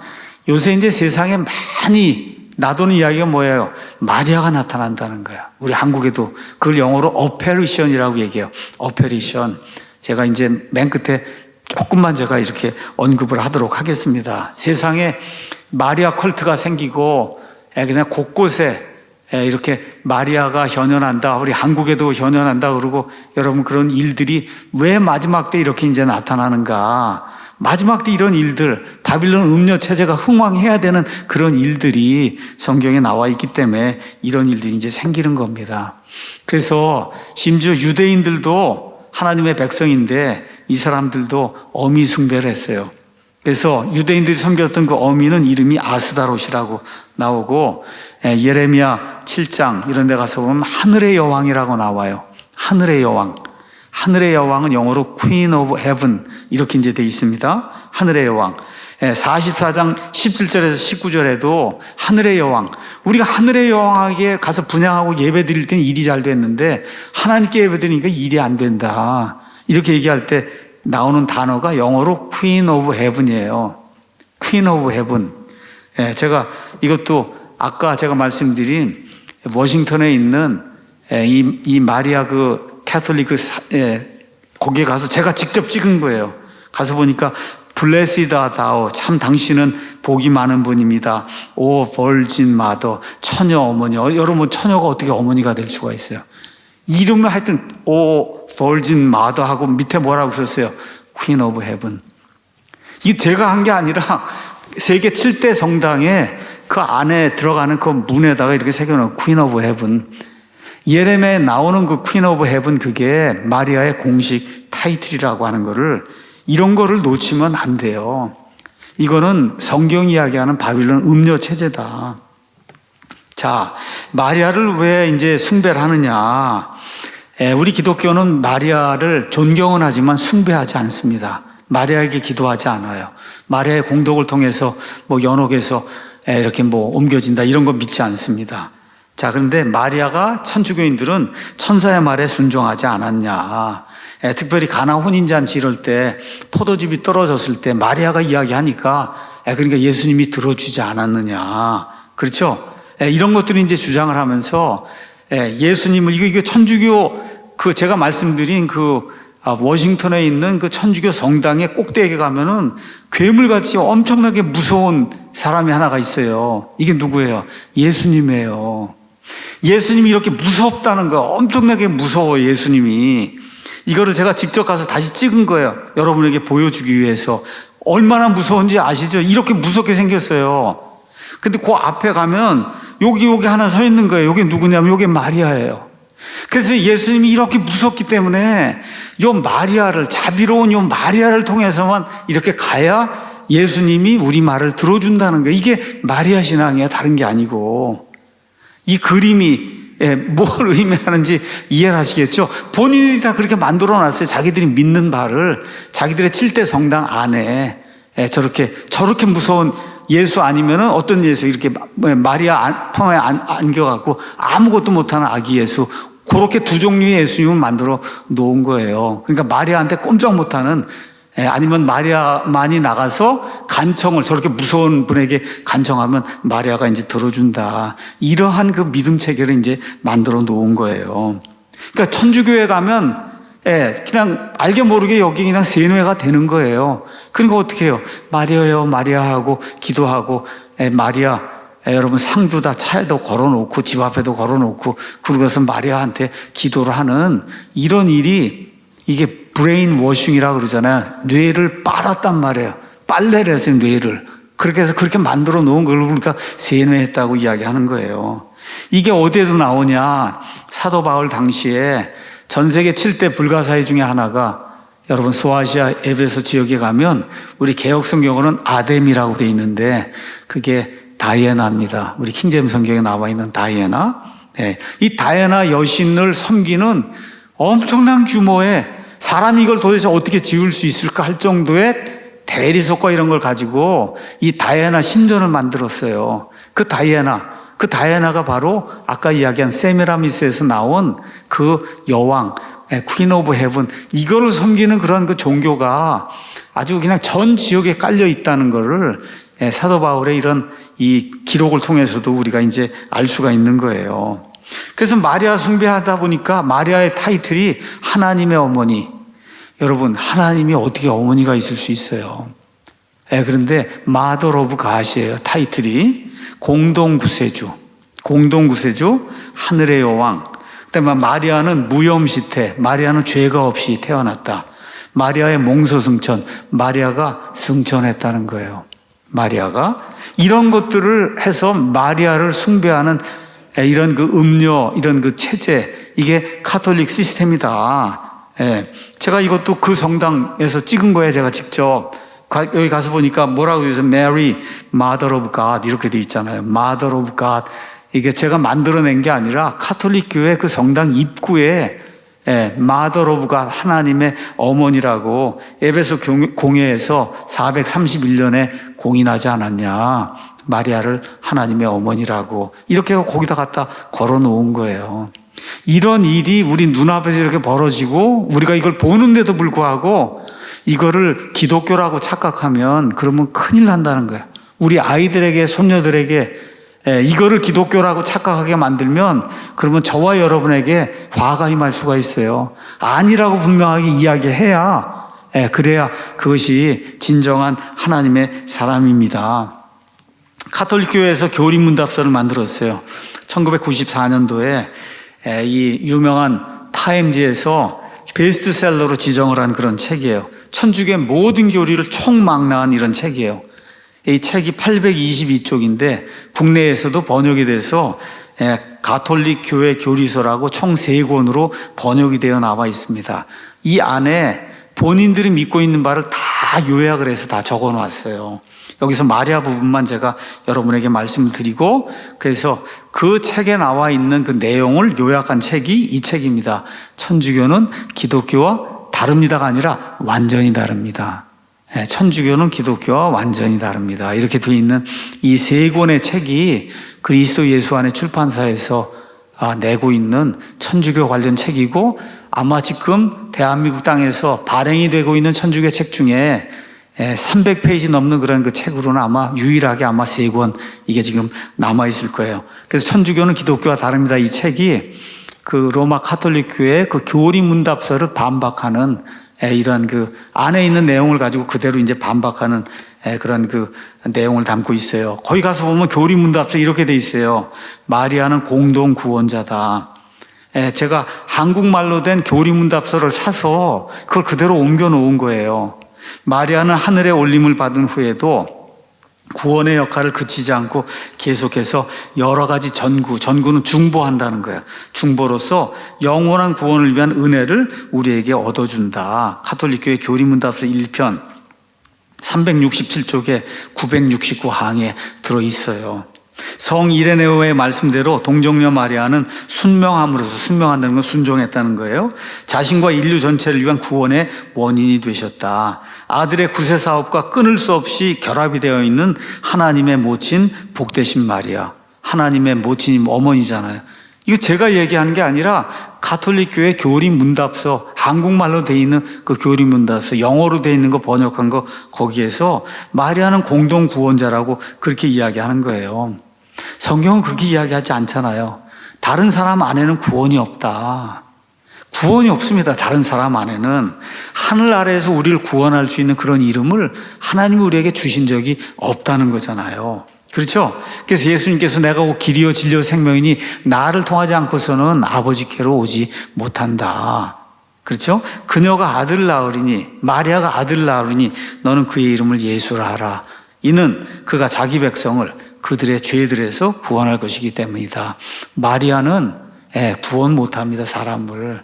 [SPEAKER 1] 요새 이제 세상에 많이 놔두는 이야기가 뭐예요? 마리아가 나타난다는 거야. 우리 한국에도 그걸 영어로 Apparition이라고 얘기해요. Apparition. 제가 이제 맨 끝에 조금만 제가 이렇게 언급을 하도록 하겠습니다. 세상에 마리아 컬트가 생기고 그냥 곳곳에 이렇게 마리아가 현현한다. 우리 한국에도 현현한다. 그러고 여러분 그런 일들이 왜 마지막 때 이렇게 이제 나타나는가? 마지막 때 이런 일들, 바빌론 음료 체제가 흥왕해야 되는 그런 일들이 성경에 나와 있기 때문에 이런 일들이 이제 생기는 겁니다. 그래서 심지어 유대인들도 하나님의 백성인데 이 사람들도 어미 숭배를 했어요. 그래서 유대인들이 섬겼던 그 어미는 이름이 아스다롯이라고 나오고 예레미야 7장 이런 데 가서 보면 하늘의 여왕이라고 나와요. 하늘의 여왕. 하늘의 여왕은 영어로 Queen of Heaven 이렇게 이제 돼 있습니다. 하늘의 여왕. 44장 17절에서 19절에도 하늘의 여왕. 우리가 하늘의 여왕에게 가서 분향하고 예배 드릴 때는 일이 잘 됐는데 하나님께 예배 드리니까 일이 안 된다. 이렇게 얘기할 때 나오는 단어가 영어로 Queen of Heaven이에요. Queen of Heaven. 제가 이것도 아까 제가 말씀드린 워싱턴에 있는 이 마리아 그 캐톨릭 거기에 가서 제가 직접 찍은 거예요. 가서 보니까 Blessed art thou. 참 당신은 복이 많은 분입니다. O Virgin Mother. 처녀 어머니. 여러분 처녀가 어떻게 어머니가 될 수가 있어요? 이름을 하여튼 O Virgin Mother 하고 밑에 뭐라고 썼어요? Queen of Heaven. 이 제가 한 게 아니라 세계 7대 성당에 그 안에 들어가는 그 문에다가 이렇게 새겨놓은 Queen of Heaven. 예레미야에 나오는 그 Queen of Heaven 그게 마리아의 공식 타이틀이라고 하는 거를 이런 거를 놓치면 안 돼요. 이거는 성경 이야기하는 바빌론 음료 체제다. 자, 마리아를 왜 이제 숭배를 하느냐? 우리 기독교는 마리아를 존경은 하지만 숭배하지 않습니다. 마리아에게 기도하지 않아요. 마리아의 공덕을 통해서 뭐 연옥에서 이렇게 뭐 옮겨진다 이런 거 믿지 않습니다. 자, 그런데 마리아가 천주교인들은 천사의 말에 순종하지 않았냐. 특별히 가나 혼인잔치 이럴 때 포도즙이 떨어졌을 때 마리아가 이야기하니까 그러니까 예수님이 들어주지 않았느냐. 그렇죠? 이런 것들이 이제 주장을 하면서 예수님을, 이거 천주교, 제가 말씀드린 워싱턴에 있는 그 천주교 성당의 꼭대기에 가면은 괴물같이 엄청나게 무서운 사람이 하나가 있어요. 이게 누구예요? 예수님이에요. 예수님이 이렇게 무섭다는 거, 엄청나게 무서워, 예수님이. 이거를 제가 직접 가서 다시 찍은 거예요. 여러분에게 보여주기 위해서. 얼마나 무서운지 아시죠? 이렇게 무섭게 생겼어요. 근데 그 앞에 가면 여기 하나 서 있는 거예요. 여기 누구냐면 여기 마리아예요. 그래서 예수님이 이렇게 무섭기 때문에 요 마리아를, 자비로운 요 마리아를 통해서만 이렇게 가야 예수님이 우리 말을 들어준다는 거예요. 이게 마리아 신앙이야, 다른 게 아니고. 이 그림이 뭘 의미하는지 이해를 하시겠죠? 본인이 다 그렇게 만들어 놨어요. 자기들이 믿는 바를 자기들의 7대 성당 안에 저렇게 무서운 예수 아니면은 어떤 예수, 이렇게 마리아 품에 안겨갖고 아무것도 못하는 아기 예수, 그렇게 두 종류의 예수님을 만들어 놓은 거예요. 그러니까 마리아한테 꼼짝 못하는, 아니면 마리아만이 나가서 간청을, 저렇게 무서운 분에게 간청하면 마리아가 이제 들어준다. 이러한 그 믿음 체계를 이제 만들어 놓은 거예요. 그러니까 천주교에 가면 그냥 알게 모르게 여기 그냥 세뇌가 되는 거예요. 그러니까 어떻게 해요? 마리아요, 마리아 하고 기도하고, 마리아, 여러분 상주 다 차에도 걸어놓고 집 앞에도 걸어놓고 그러고서 마리아한테 기도를 하는 이런 일이, 이게 브레인 워싱이라고 그러잖아요. 뇌를 빨았단 말이에요. 빨래를 했어요, 뇌를. 그렇게 해서 그렇게 만들어 놓은 걸 우리가 세뇌했다고 이야기하는 거예요. 이게 어디에서 나오냐? 사도 바울 당시에 전 세계 7대 불가사의 중에 하나가, 여러분 소아시아 에베소 지역에 가면 우리 개역 성경으로는 아뎀이라고 돼 있는데 그게 다이애나입니다. 우리 킹제임스 성경에 나와 있는 다이애나. 이 다이애나 여신을 섬기는 엄청난 규모의, 사람이 이걸 도대체 어떻게 지을 수 있을까 할 정도의 대리석과 이런 걸 가지고 이 다이애나 신전을 만들었어요. 그 다이애나가 바로 아까 이야기한 세미라미스에서 나온 그 여왕, 퀸 오브 헤븐, 이거를 섬기는 그런 그 종교가 아주 그냥 전 지역에 깔려 있다는 거를 사도 바울의 이런 이 기록을 통해서도 우리가 이제 알 수가 있는 거예요. 그래서 마리아 숭배하다 보니까 마리아의 타이틀이 하나님의 어머니. 여러분, 하나님이 어떻게 어머니가 있을 수 있어요? 그런데 Mother of God이에요, 타이틀이. 공동구세주, 하늘의 여왕. 그다음에 마리아는 무염시태, 마리아는 죄가 없이 태어났다. 마리아의 몽소승천, 마리아가 승천했다는 거예요. 마리아가 이런 것들을 해서 마리아를 숭배하는 이런 그 음료, 이런 그 체제, 이게 카톨릭 시스템이다. 제가 이것도 그 성당에서 찍은 거예요. 제가 직접 여기 가서 보니까 뭐라고 해서 Mary, Mother of God 이렇게 돼 있잖아요. Mother of God. 이게 제가 만들어낸 게 아니라 카톨릭 교회 그 성당 입구에 Mother of God, 하나님의 어머니라고 에베소 공회에서 431년에 공인하지 않았냐. 마리아를 하나님의 어머니라고 이렇게 거기다 갖다 걸어 놓은 거예요. 이런 일이 우리 눈앞에서 이렇게 벌어지고 우리가 이걸 보는데도 불구하고 이거를 기독교라고 착각하면 그러면 큰일 난다는 거예요. 우리 아이들에게, 손녀들에게 이거를 기독교라고 착각하게 만들면 그러면 저와 여러분에게 화가 임할 수가 있어요. 아니라고 분명하게 이야기해야, 그래야 그것이 진정한 하나님의 사람입니다. 카톨릭 교회에서 교리문답서를 만들었어요. 1994년도에 이 유명한 타임지에서 베스트셀러로 지정을 한 그런 책이에요. 천주교의 모든 교리를 총망라한 이런 책이에요. 이 책이 822쪽인데 국내에서도 번역이 돼서 가톨릭 교회 교리서라고 총 3권으로 번역이 되어 나와 있습니다. 이 안에 본인들이 믿고 있는 바를 다 요약을 해서 다 적어 놨어요. 여기서 마리아 부분만 제가 여러분에게 말씀을 드리고, 그래서 그 책에 나와 있는 그 내용을 요약한 책이 이 책입니다. 천주교는 기독교와 다릅니다가 아니라 완전히 다릅니다. 천주교는 기독교와 완전히 다릅니다. 이렇게 되어 있는 이 3권의 책이 그리스도 예수 안의 출판사에서 내고 있는 천주교 관련 책이고, 아마 지금 대한민국 땅에서 발행이 되고 있는 천주교 책 중에 300페이지 넘는 그런 그 책으로는 아마 유일하게 아마 3권 이게 지금 남아있을 거예요. 그래서 천주교는 기독교와 다릅니다. 이 책이 그 로마 카톨릭 교회 그 교리 문답서를 반박하는 이런 그 안에 있는 내용을 가지고 그대로 이제 반박하는 그런 그 내용을 담고 있어요. 거기 가서 보면 교리 문답서 이렇게 돼 있어요. 마리아는 공동 구원자다. 제가 한국말로 된 교리 문답서를 사서 그걸 그대로 옮겨 놓은 거예요. 마리아는 하늘에 올림을 받은 후에도 구원의 역할을 그치지 않고 계속해서 여러 가지 전구는 중보한다는 거예요. 중보로서 영원한 구원을 위한 은혜를 우리에게 얻어준다. 카톨릭교회 교리문답서 1편 367쪽에 969항에 들어있어요. 성 이레네오의 말씀대로 동정녀 마리아는 순명함으로써, 순명한다는 건 순종했다는 거예요. 자신과 인류 전체를 위한 구원의 원인이 되셨다. 아들의 구세 사업과 끊을 수 없이 결합이 되어 있는 하나님의 모친 복되신 마리아. 하나님의 모친이 어머니잖아요. 이거 제가 얘기하는 게 아니라 가톨릭 교회 교리 문답서, 한국말로 돼 있는 그 교리 문답서, 영어로 돼 있는 거 번역한 거 거기에서 마리아는 공동 구원자라고 그렇게 이야기하는 거예요. 성경은 그렇게 이야기하지 않잖아요. 다른 사람 안에는 구원이 없다. 구원이 없습니다. 다른 사람 안에는. 하늘 아래에서 우리를 구원할 수 있는 그런 이름을 하나님이 우리에게 주신 적이 없다는 거잖아요. 그렇죠? 그래서 예수님께서 내가 곧 길이요 진리요 생명이니 나를 통하지 않고서는 아버지께로 오지 못한다. 그렇죠? 그녀가 아들을 낳으리니, 마리아가 아들을 낳으리니 너는 그의 이름을 예수라 하라. 이는 그가 자기 백성을 그들의 죄들에서 구원할 것이기 때문이다. 마리아는 구원 못합니다. 사람을.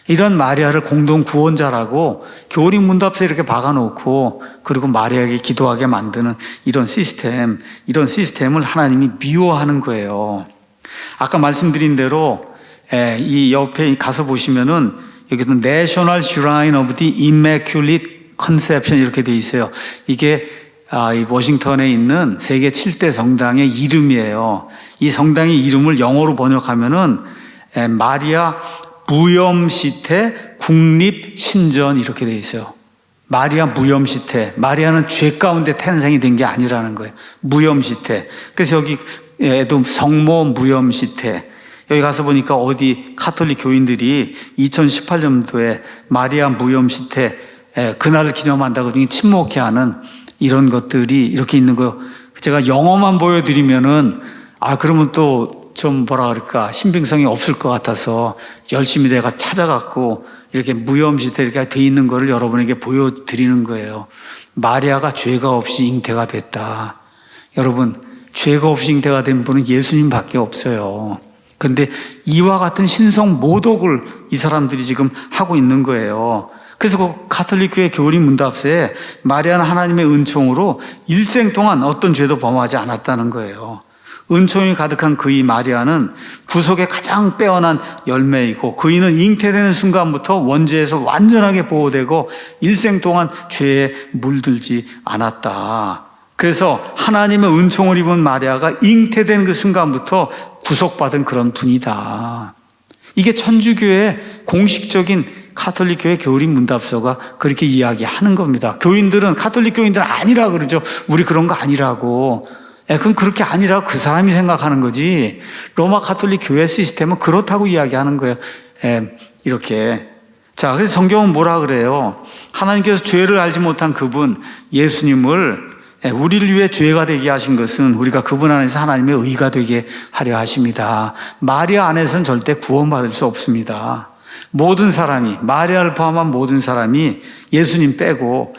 [SPEAKER 1] 이런 마리아를 공동 구원자라고 교리 문답서에 이렇게 박아놓고 그리고 마리아에게 기도하게 만드는 이런 시스템을 하나님이 미워하는 거예요. 아까 말씀드린 대로 이 옆에 가서 보시면은 여기도 National Shrine of the Immaculate Conception 이렇게 돼 있어요. 이게 이 워싱턴에 있는 세계 7대 성당의 이름이에요. 이 성당의 이름을 영어로 번역하면은 마리아 무염시태 국립신전 이렇게 돼 있어요. 마리아 무염시태. 마리아는 죄 가운데 탄생이 된 게 아니라는 거예요. 무염시태. 그래서 여기에도 성모 무염시태. 여기 가서 보니까 어디 카톨릭 교인들이 2018년도에 마리아 무염시태 그날을 기념한다고 침묵해하는 이런 것들이 이렇게 있는 거 제가 영어만 보여드리면은 그러면 또 좀 뭐라 그럴까 신빙성이 없을 것 같아서 열심히 내가 찾아갖고 이렇게 무염시태 이렇게 돼 있는 거를 여러분에게 보여드리는 거예요. 마리아가 죄가 없이 잉태가 됐다. 여러분 죄가 없이 잉태가 된 분은 예수님밖에 없어요. 그런데 이와 같은 신성 모독을 이 사람들이 지금 하고 있는 거예요. 그래서 그 가톨릭 교회 교리 문답서에 마리아는 하나님의 은총으로 일생 동안 어떤 죄도 범하지 않았다는 거예요. 은총이 가득한 그이 마리아는 구속의 가장 빼어난 열매이고 그이는 잉태되는 순간부터 원죄에서 완전하게 보호되고 일생 동안 죄에 물들지 않았다. 그래서 하나님의 은총을 입은 마리아가 잉태된 그 순간부터 구속받은 그런 분이다. 이게 천주교의 공식적인 가톨릭 교회 교리 문답서가 그렇게 이야기하는 겁니다. 교인들은 가톨릭 교인들은 아니라 그러죠. 우리 그런 거 아니라고. 그건 그렇게 아니라 그 사람이 생각하는 거지. 로마 가톨릭 교회 시스템은 그렇다고 이야기하는 거예요. 이렇게. 자, 그래서 성경은 뭐라 그래요? 하나님께서 죄를 알지 못한 그분 예수님을 우리를 위해 죄가 되게 하신 것은 우리가 그분 안에서 하나님의 의가 되게 하려 하십니다. 마리아 안에서는 절대 구원받을 수 없습니다. 모든 사람이, 마리아를 포함한 모든 사람이 예수님 빼고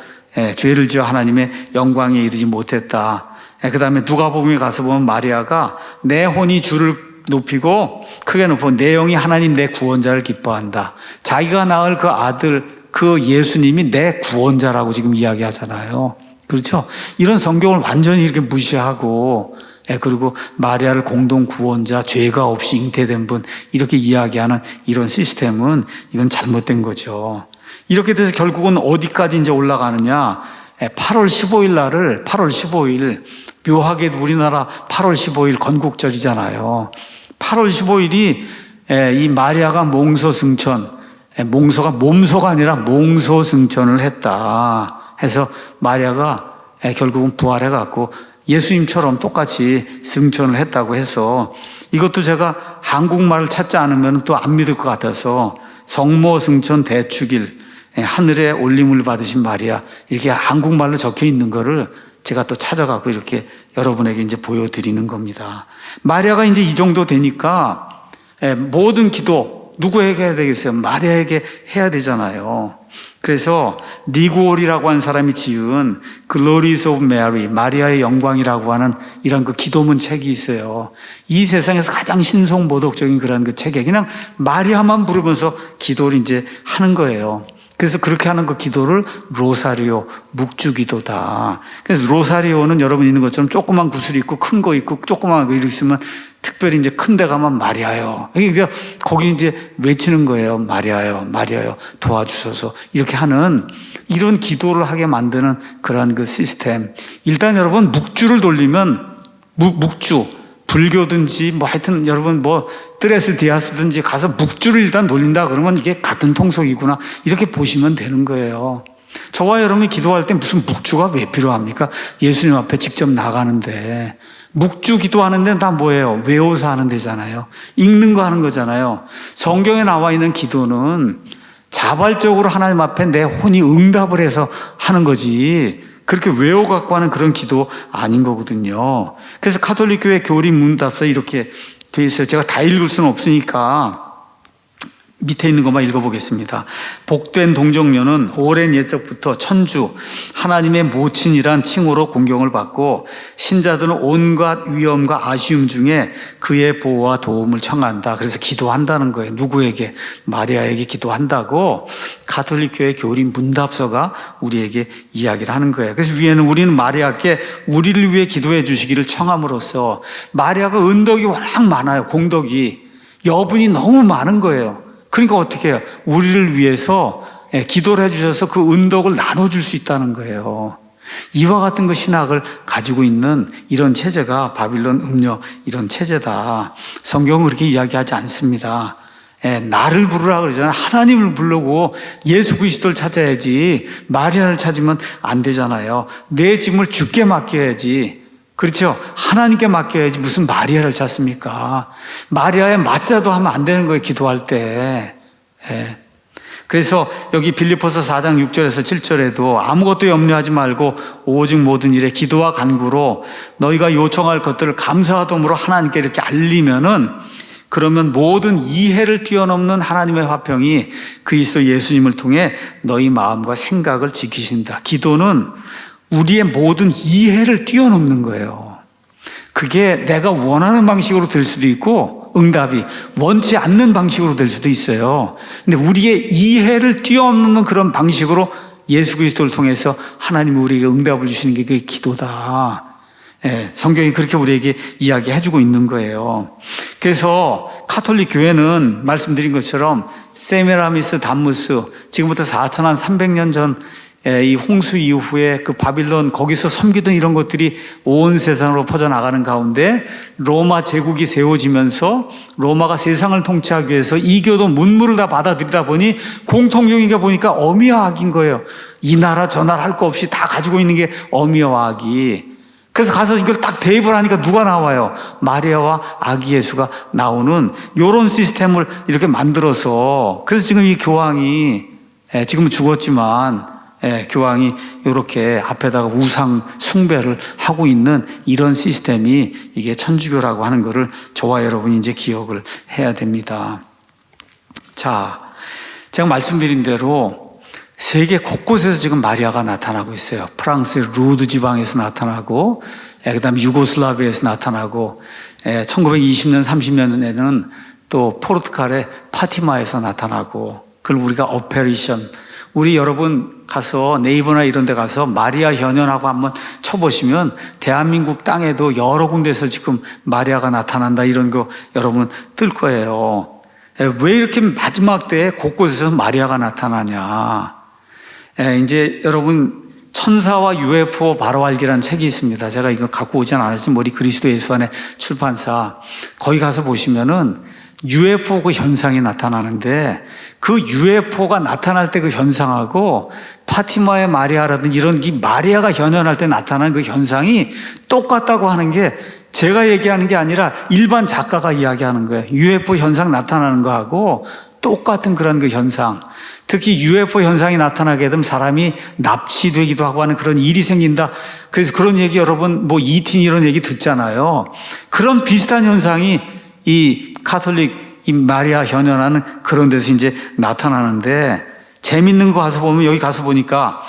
[SPEAKER 1] 죄를 지어 하나님의 영광에 이르지 못했다. 그 다음에 누가복음에 가서 보면 마리아가 내 혼이 주를 높이고 크게 높고 내 영이 하나님 내 구원자를 기뻐한다. 자기가 낳을 그 아들 그 예수님이 내 구원자라고 지금 이야기하잖아요. 그렇죠? 이런 성경을 완전히 이렇게 무시하고 그리고 마리아를 공동 구원자, 죄가 없이 잉태된 분 이렇게 이야기하는 이런 시스템은 이건 잘못된 거죠. 이렇게 돼서 결국은 어디까지 이제 올라가느냐? 8월 15일 날을 8월 15일 묘하게 우리나라 8월 15일 건국절이잖아요. 8월 15일이 이 마리아가 몽소승천, 몽소가 몸소가 아니라 몽소승천을 했다. 해서 마리아가 결국은 부활해 갖고 예수님처럼 똑같이 승천을 했다고 해서 이것도 제가 한국말을 찾지 않으면 또 안 믿을 것 같아서 성모 승천 대축일 하늘에 올림을 받으신 마리아 이렇게 한국말로 적혀 있는 거를 제가 또 찾아가고 이렇게 여러분에게 이제 보여드리는 겁니다. 마리아가 이제 이 정도 되니까 모든 기도 누구에게 해야 되겠어요? 마리아에게 해야 되잖아요. 그래서 니구올이라고 하는 사람이 지은 Glories of Mary, 마리아의 영광이라고 하는 이런 그 기도문 책이 있어요. 이 세상에서 가장 신성모독적인 그런 그 책에 그냥 마리아만 부르면서 기도를 이제 하는 거예요. 그래서 그렇게 하는 그 기도를 로사리오, 묵주기도다. 그래서 로사리오는 여러분 있는 것처럼 조그만 구슬이 있고 큰 거 있고 조그만 거 있으면 특별히 이제 큰 데 가면 마리아요. 그러니까 거기 이제 외치는 거예요. 마리아요, 마리아요, 도와주소서. 이렇게 하는 이런 기도를 하게 만드는 그런 그 시스템. 일단 여러분 묵주를 돌리면 묵주, 불교든지 뭐 하여튼 여러분 뭐 뜨레스 디아스든지 가서 묵주를 일단 돌린다 그러면 이게 같은 통속이구나 이렇게 보시면 되는 거예요. 저와 여러분이 기도할 때 무슨 묵주가 왜 필요합니까? 예수님 앞에 직접 나가는데 묵주 기도하는 데는 다 뭐예요? 외워서 하는 데잖아요. 읽는 거 하는 거잖아요. 성경에 나와 있는 기도는 자발적으로 하나님 앞에 내 혼이 응답을 해서 하는 거지 그렇게 외워갖고 하는 그런 기도 아닌 거거든요. 그래서 가톨릭 교회 교리 문답서 이렇게 돼 있어요. 제가 다 읽을 수는 없으니까 밑에 있는 것만 읽어보겠습니다. 복된 동정녀는 오랜 옛적부터 천주 하나님의 모친이란 칭호로 공경을 받고 신자들은 온갖 위험과 아쉬움 중에 그의 보호와 도움을 청한다. 그래서 기도한다는 거예요. 누구에게? 마리아에게 기도한다고 가톨릭 교회 교리 문답서가 우리에게 이야기를 하는 거예요. 그래서 위에는 우리는 마리아께 우리를 위해 기도해 주시기를 청함으로써 마리아가 은덕이 워낙 많아요. 공덕이 여분이 너무 많은 거예요. 그러니까 어떻게 해요? 우리를 위해서 기도를 해주셔서 그 은덕을 나눠줄 수 있다는 거예요. 이와 같은 그 신학을 가지고 있는 이런 체제가 바빌론 음료 이런 체제다. 성경은 그렇게 이야기하지 않습니다. 나를 부르라 그러잖아요. 하나님을 부르고 예수 그리스도를 찾아야지 마리아를 찾으면 안 되잖아요. 내 짐을 주께 맡겨야지. 그렇죠? 하나님께 맡겨야지 무슨 마리아를 찾습니까? 마리아에 맞자도 하면 안 되는 거예요. 기도할 때. 그래서 여기 빌립보서 4장 6절에서 7절에도 아무것도 염려하지 말고 오직 모든 일에 기도와 간구로 너희가 요청할 것들을 감사하도므로 하나님께 이렇게 알리면은 그러면 모든 이해를 뛰어넘는 하나님의 화평이 그리스도 예수님을 통해 너희 마음과 생각을 지키신다. 기도는 우리의 모든 이해를 뛰어넘는 거예요. 그게 내가 원하는 방식으로 될 수도 있고 응답이 원치 않는 방식으로 될 수도 있어요. 근데 우리의 이해를 뛰어넘는 그런 방식으로 예수 그리스도를 통해서 하나님이 우리에게 응답을 주시는 게 그게 기도다. 성경이 그렇게 우리에게 이야기해주고 있는 거예요. 그래서 가톨릭 교회는 말씀드린 것처럼 세미라미스 담무스 지금부터 4,300년 전 이 홍수 이후에 그 바빌론 거기서 섬기던 이런 것들이 온 세상으로 퍼져나가는 가운데 로마 제국이 세워지면서 로마가 세상을 통치하기 위해서 이교도 문물을 다 받아들이다 보니 공통적인 게 보니까 어미와 악인 거예요. 이 나라 저 나라 할 거 없이 다 가지고 있는 게 어미와 악이. 그래서 가서 이걸 딱 대입을 하니까 누가 나와요? 마리아와 아기 예수가 나오는 이런 시스템을 이렇게 만들어서 그래서 지금 이 교황이 지금은 죽었지만 교황이 이렇게 앞에다가 우상 숭배를 하고 있는 이런 시스템이 이게 천주교라고 하는 것을 저와 여러분이 이제 기억을 해야 됩니다. 자, 제가 말씀드린 대로 세계 곳곳에서 지금 마리아가 나타나고 있어요. 프랑스 루드 지방에서 나타나고, 그 다음에 유고슬라비아에서 나타나고, 1920년, 30년에는 또 포르투갈의 파티마에서 나타나고, 그걸 우리가 어페리션, 우리 여러분 가서 네이버나 이런 데 가서 마리아 현현하고 한번 쳐보시면 대한민국 땅에도 여러 군데에서 지금 마리아가 나타난다 이런 거 여러분 뜰 거예요. 왜 이렇게 마지막 때에 곳곳에서 마리아가 나타나냐. 이제 여러분 천사와 UFO 바로 알기라는 책이 있습니다. 제가 이거 갖고 오진 않았지만 우리 그리스도 예수 안에 출판사 거기 가서 보시면은 UFO 그 현상이 나타나는데 그 UFO가 나타날 때 그 현상하고 파티마의 마리아라든지 이런 이 마리아가 현현할 때 나타나는 그 현상이 똑같다고 하는 게 제가 얘기하는 게 아니라 일반 작가가 이야기하는 거예요. UFO 현상 나타나는 거하고 똑같은 그런 그 현상. 특히 UFO 현상이 나타나게 되면 사람이 납치되기도 하고 하는 그런 일이 생긴다. 그래서 그런 얘기 여러분 뭐 이틴 이런 얘기 듣잖아요. 그런 비슷한 현상이 이 카톨릭 이 마리아 현현하는 그런 데서 이제 나타나는데 재밌는 거 가서 보면 여기 가서 보니까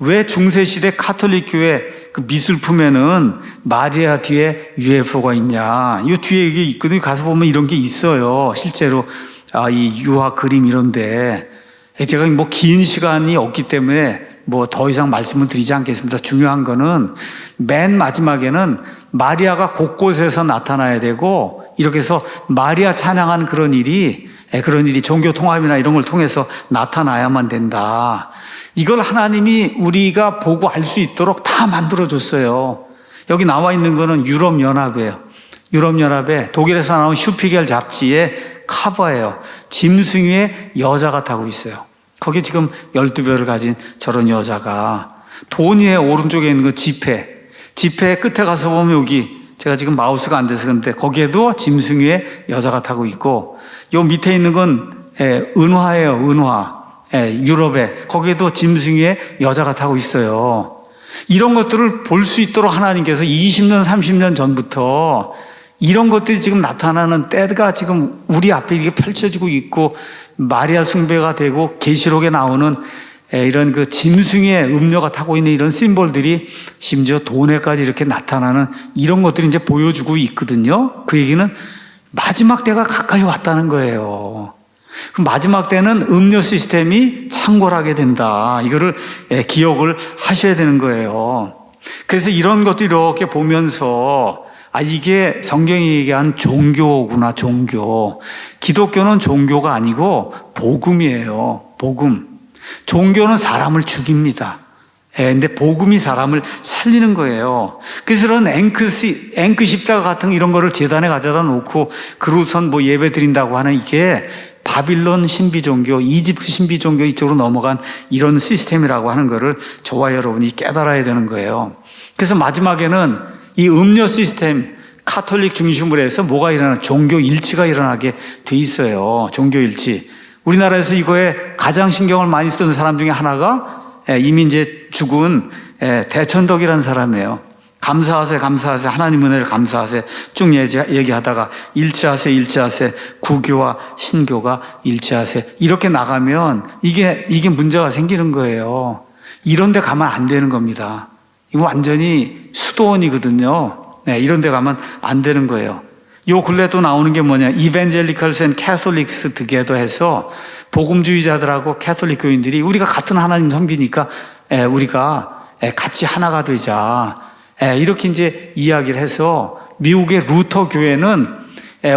[SPEAKER 1] 왜 중세시대 카톨릭 교회 그 미술품에는 마리아 뒤에 UFO가 있냐. 이 뒤에 이게 있거든요. 가서 보면 이런 게 있어요. 실제로 이 유화 그림 이런데 제가 뭐 긴 시간이 없기 때문에 뭐 더 이상 말씀을 드리지 않겠습니다. 중요한 거는 맨 마지막에는 마리아가 곳곳에서 나타나야 되고 이렇게 해서 마리아 찬양한 그런 일이 종교 통합이나 이런 걸 통해서 나타나야만 된다. 이걸 하나님이 우리가 보고 알 수 있도록 다 만들어줬어요. 여기 나와 있는 거는 유럽연합이에요. 유럽연합에 독일에서 나온 슈피겔 잡지의 커버예요. 짐승 위에 여자가 타고 있어요. 거기 지금 12별을 가진 저런 여자가 돈 위에 오른쪽에 있는 거 지폐 끝에 가서 보면 여기 제가 지금 마우스가 안 돼서 그런데 거기에도 짐승 위에 여자가 타고 있고 요 밑에 있는 건 은화예요. 은화. 유럽에 거기에도 짐승 위에 여자가 타고 있어요. 이런 것들을 볼 수 있도록 하나님께서 20년 30년 전부터 이런 것들이 지금 나타나는 때가 지금 우리 앞에 이게 펼쳐지고 있고 마리아 숭배가 되고 계시록에 나오는 이런 그 짐승의 음료가 타고 있는 이런 심볼들이 심지어 돈에까지 이렇게 나타나는 이런 것들이 이제 보여주고 있거든요. 그 얘기는 마지막 때가 가까이 왔다는 거예요. 그 마지막 때는 음료 시스템이 창궐하게 된다. 이거를 기억을 하셔야 되는 거예요. 그래서 이런 것도 이렇게 보면서 이게 성경이 얘기한 종교구나, 종교. 기독교는 종교가 아니고 복음이에요. 복음. 종교는 사람을 죽입니다. 근데 복음이 사람을 살리는 거예요. 그래서 이런 앵크 십자가 같은 이런 거를 재단에 가져다 놓고 그로선 뭐 예배 드린다고 하는 이게 바빌론 신비 종교, 이집트 신비 종교 이쪽으로 넘어간 이런 시스템이라고 하는 거를 저와 여러분이 깨달아야 되는 거예요. 그래서 마지막에는 이 음료 시스템, 카톨릭 중심으로 해서 뭐가 종교 일치가 일어나게 돼 있어요. 종교 일치. 우리나라에서 이거에 가장 신경을 많이 쓰던 사람 중에 하나가 이미 이제 죽은 대천덕이라는 사람이에요. 감사하세, 감사하세, 하나님 은혜를 감사하세 쭉 얘기하다가 일치하세, 구교와 신교가 일치하세 이렇게 나가면 이게 문제가 생기는 거예요. 이런 데 가면 안 되는 겁니다. 이거 완전히 수도원이거든요. 이런 데 가면 안 되는 거예요. 요 근래 또 나오는 게 뭐냐, Evangelicals and Catholics together 해서 복음주의자들하고 캐톨릭 교인들이 우리가 같은 하나님 섬기니까 우리가 같이 하나가 되자. 이렇게 이제 이야기를 해서 미국의 루터 교회는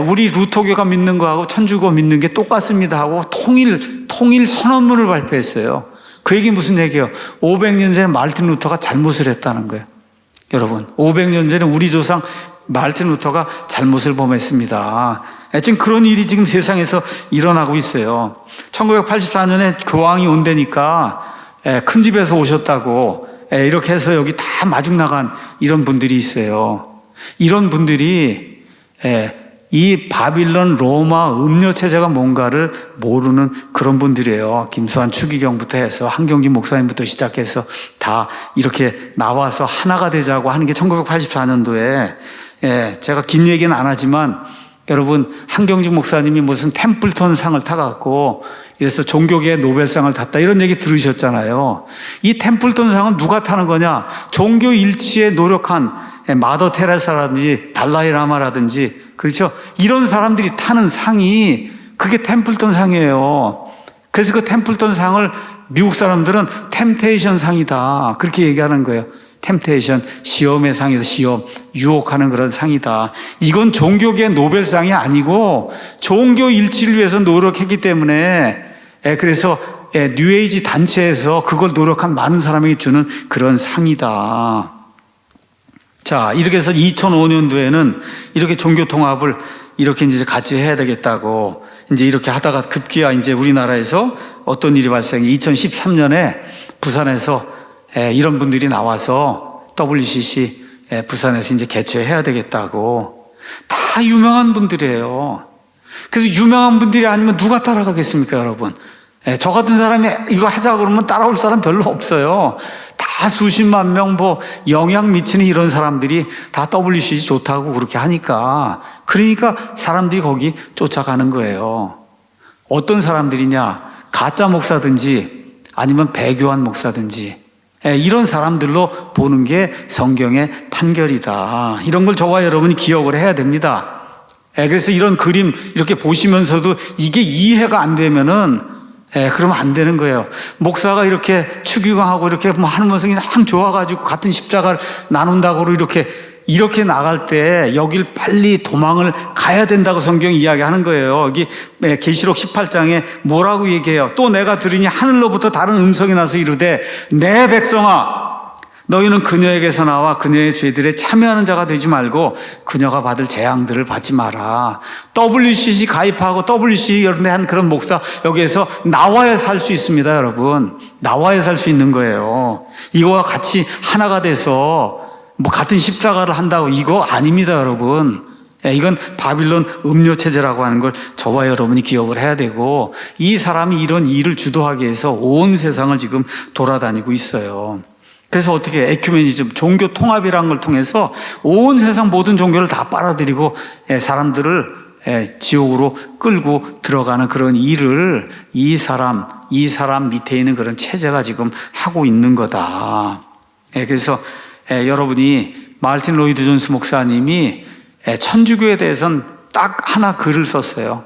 [SPEAKER 1] 우리 루터교가 믿는 거하고 천주교 믿는 게 똑같습니다 하고 통일 선언문을 발표했어요. 그 얘기 무슨 얘기예요? 500년 전에 마르틴 루터가 잘못을 했다는 거예요. 여러분, 500년 전에 우리 조상 마르틴 루터가 잘못을 범했습니다. 지금 그런 일이 지금 세상에서 일어나고 있어요. 1984년에 교황이 온다니까 큰 집에서 오셨다고 이렇게 해서 여기 다 마중 나간 이런 분들이 있어요. 이런 분들이 이 바빌론 로마 음료 체제가 뭔가를 모르는 그런 분들이에요. 김수환 추기경부터 해서 한경진 목사님부터 시작해서 다 이렇게 나와서 하나가 되자고 하는 게 1984년도에 제가 긴 얘기는 안 하지만 여러분 한경진 목사님이 무슨 템플턴 상을 타갖고 이래서 종교계의 노벨상을 탔다 이런 얘기 들으셨잖아요. 이 템플턴 상은 누가 타는 거냐? 종교 일치에 노력한 마더 테레사라든지 달라이 라마라든지 그렇죠? 이런 사람들이 타는 상이 그게 템플턴 상이에요. 그래서 그 템플턴 상을 미국 사람들은 템테이션 상이다 그렇게 얘기하는 거예요. 템테이션, 시험의 상이다. 시험, 유혹하는 그런 상이다. 이건 종교계의 노벨상이 아니고 종교 일치를 위해서 노력했기 때문에 그래서 뉴에이지 단체에서 그걸 노력한 많은 사람에게 주는 그런 상이다. 자, 이렇게 해서 2005년도에는 이렇게 종교 통합을 이렇게 이제 같이 해야 되겠다고 이제 이렇게 하다가 급기야 이제 우리나라에서 어떤 일이 발생해 2013년에 부산에서 이런 분들이 나와서 WCC 부산에서 이제 개최해야 되겠다고. 다 유명한 분들이에요. 그래서 유명한 분들이 아니면 누가 따라가겠습니까, 여러분? 저 같은 사람이 이거 하자 그러면 따라올 사람 별로 없어요. 다 수십만 명 영향 미치는 이런 사람들이 다 WCC 좋다고 그렇게 하니까, 그러니까 사람들이 거기 쫓아가는 거예요. 어떤 사람들이냐? 가짜 목사든지 아니면 배교한 목사든지 이런 사람들로 보는 게 성경의 판결이다. 이런 걸 저와 여러분이 기억을 해야 됩니다. 그래서 이런 그림 이렇게 보시면서도 이게 이해가 안 되면은 그러면 안 되는 거예요. 목사가 이렇게 추기경하고 이렇게 하는 모습이 참 좋아가지고 같은 십자가를 나눈다고 이렇게 나갈 때 여길 빨리 도망을 가야 된다고 성경이 이야기하는 거예요. 여기 계시록 18장에 뭐라고 얘기해요? 또 내가 들으니 하늘로부터 다른 음성이 나서 이르되 내 백성아 너희는 그녀에게서 나와 그녀의 죄들에 참여하는 자가 되지 말고 그녀가 받을 재앙들을 받지 마라. WCC 가입하고 WCC 이런 데 한 그런 목사 여기에서 나와야 살 수 있습니다, 여러분. 나와야 살 수 있는 거예요. 이거와 같이 하나가 돼서 같은 십자가를 한다고 이거 아닙니다, 여러분. 이건 바빌론 음료 체제라고 하는 걸 저와 여러분이 기억을 해야 되고, 이 사람이 이런 일을 주도하기 위해서 온 세상을 지금 돌아다니고 있어요. 그래서 어떻게 에큐메니즘, 종교 통합이라는 걸 통해서 온 세상 모든 종교를 다 빨아들이고 사람들을 지옥으로 끌고 들어가는 그런 일을 이 사람 밑에 있는 그런 체제가 지금 하고 있는 거다. 그래서 여러분이 마르틴 로이드 존스 목사님이 천주교에 대해서는 딱 하나 글을 썼어요.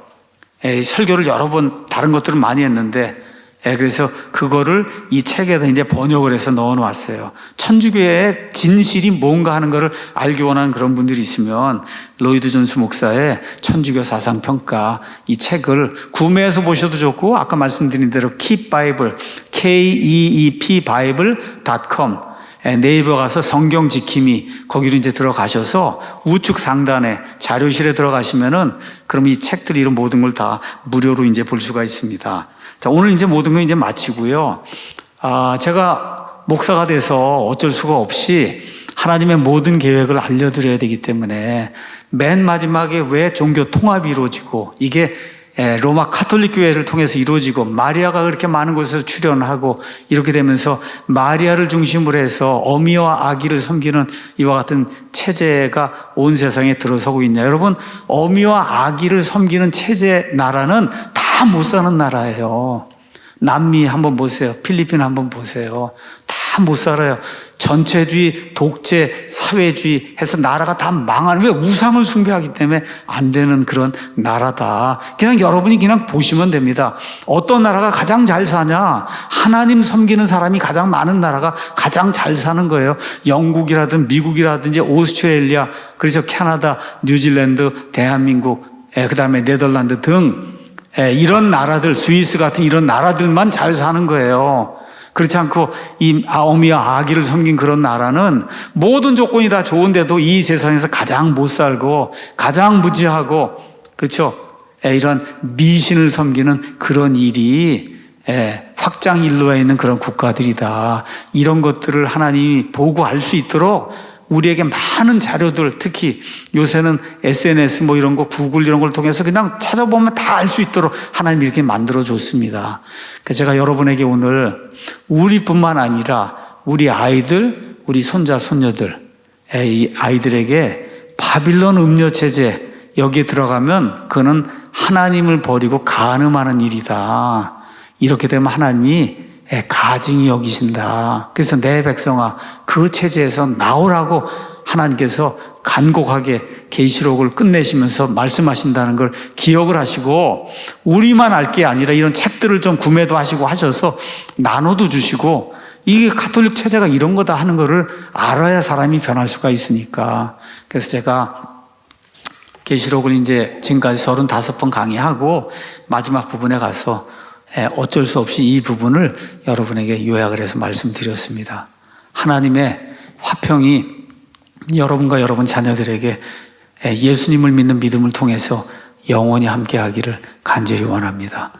[SPEAKER 1] 설교를 여러 번 다른 것들을 많이 했는데 그래서 그거를 이 책에다 이제 번역을 해서 넣어 놓았어요. 천주교의 진실이 뭔가 하는 거를 알기 원하는 그런 분들이 있으면 로이드 존스 목사의 천주교 사상 평가 이 책을 구매해서 보셔도 좋고, 아까 말씀드린 대로 Keep Bible, keepbible.com 네이버 가서 성경 지킴이 거기로 이제 들어가셔서 우측 상단에 자료실에 들어가시면은 그럼 이 책들 이런 모든 걸 다 무료로 이제 볼 수가 있습니다. 자, 오늘 이제 모든 거 이제 마치고요. 제가 목사가 돼서 어쩔 수가 없이 하나님의 모든 계획을 알려드려야 되기 때문에 맨 마지막에 왜 종교 통합이 이루어지고 이게 로마 카톨릭 교회를 통해서 이루어지고 마리아가 그렇게 많은 곳에서 출연하고 이렇게 되면서 마리아를 중심으로 해서 어미와 아기를 섬기는 이와 같은 체제가 온 세상에 들어서고 있냐. 여러분, 어미와 아기를 섬기는 체제 나라는 다 못 사는 나라예요. 남미 한번 보세요. 필리핀 한번 보세요. 다 못 살아요. 전체주의, 독재, 사회주의 해서 나라가 다 망하는, 왜 우상을 숭배하기 때문에 안 되는 그런 나라다. 그냥 여러분이 그냥 보시면 됩니다. 어떤 나라가 가장 잘 사냐? 하나님 섬기는 사람이 가장 많은 나라가 가장 잘 사는 거예요. 영국이라든 미국이라든지 오스트레일리아, 그래서 캐나다, 뉴질랜드, 대한민국, 그 다음에 네덜란드 등 이런 나라들, 스위스 같은 이런 나라들만 잘 사는 거예요. 그렇지 않고 이 어미와 아기를 섬긴 그런 나라는 모든 조건이 다 좋은데도 이 세상에서 가장 못 살고 가장 무지하고, 그렇죠? 이런 미신을 섬기는 그런 일이 확장 일로에 있는 그런 국가들이다. 이런 것들을 하나님이 보고 알 수 있도록 우리에게 많은 자료들, 특히 요새는 SNS 뭐 이런 거, 구글 이런 걸 통해서 그냥 찾아보면 다 알 수 있도록 하나님이 이렇게 만들어줬습니다. 그래서 제가 여러분에게 오늘 우리뿐만 아니라 우리 아이들, 우리 손자, 손녀들, 이 아이들에게 바빌론 음료체제 여기에 들어가면 그는 하나님을 버리고 간음하는 일이다. 이렇게 되면 하나님이 가증히 여기신다. 그래서 내 백성아 그 체제에서 나오라고 하나님께서 간곡하게 계시록을 끝내시면서 말씀하신다는 걸 기억을 하시고, 우리만 알 게 아니라 이런 책들을 좀 구매도 하시고 하셔서 나눠도 주시고, 이게 가톨릭 체제가 이런 거다 하는 거를 알아야 사람이 변할 수가 있으니까. 그래서 제가 계시록을 이제 지금까지 35번 강의하고 마지막 부분에 가서 어쩔 수 없이 이 부분을 여러분에게 요약을 해서 말씀드렸습니다. 하나님의 화평이 여러분과 여러분 자녀들에게 예수님을 믿는 믿음을 통해서 영원히 함께하기를 간절히 원합니다.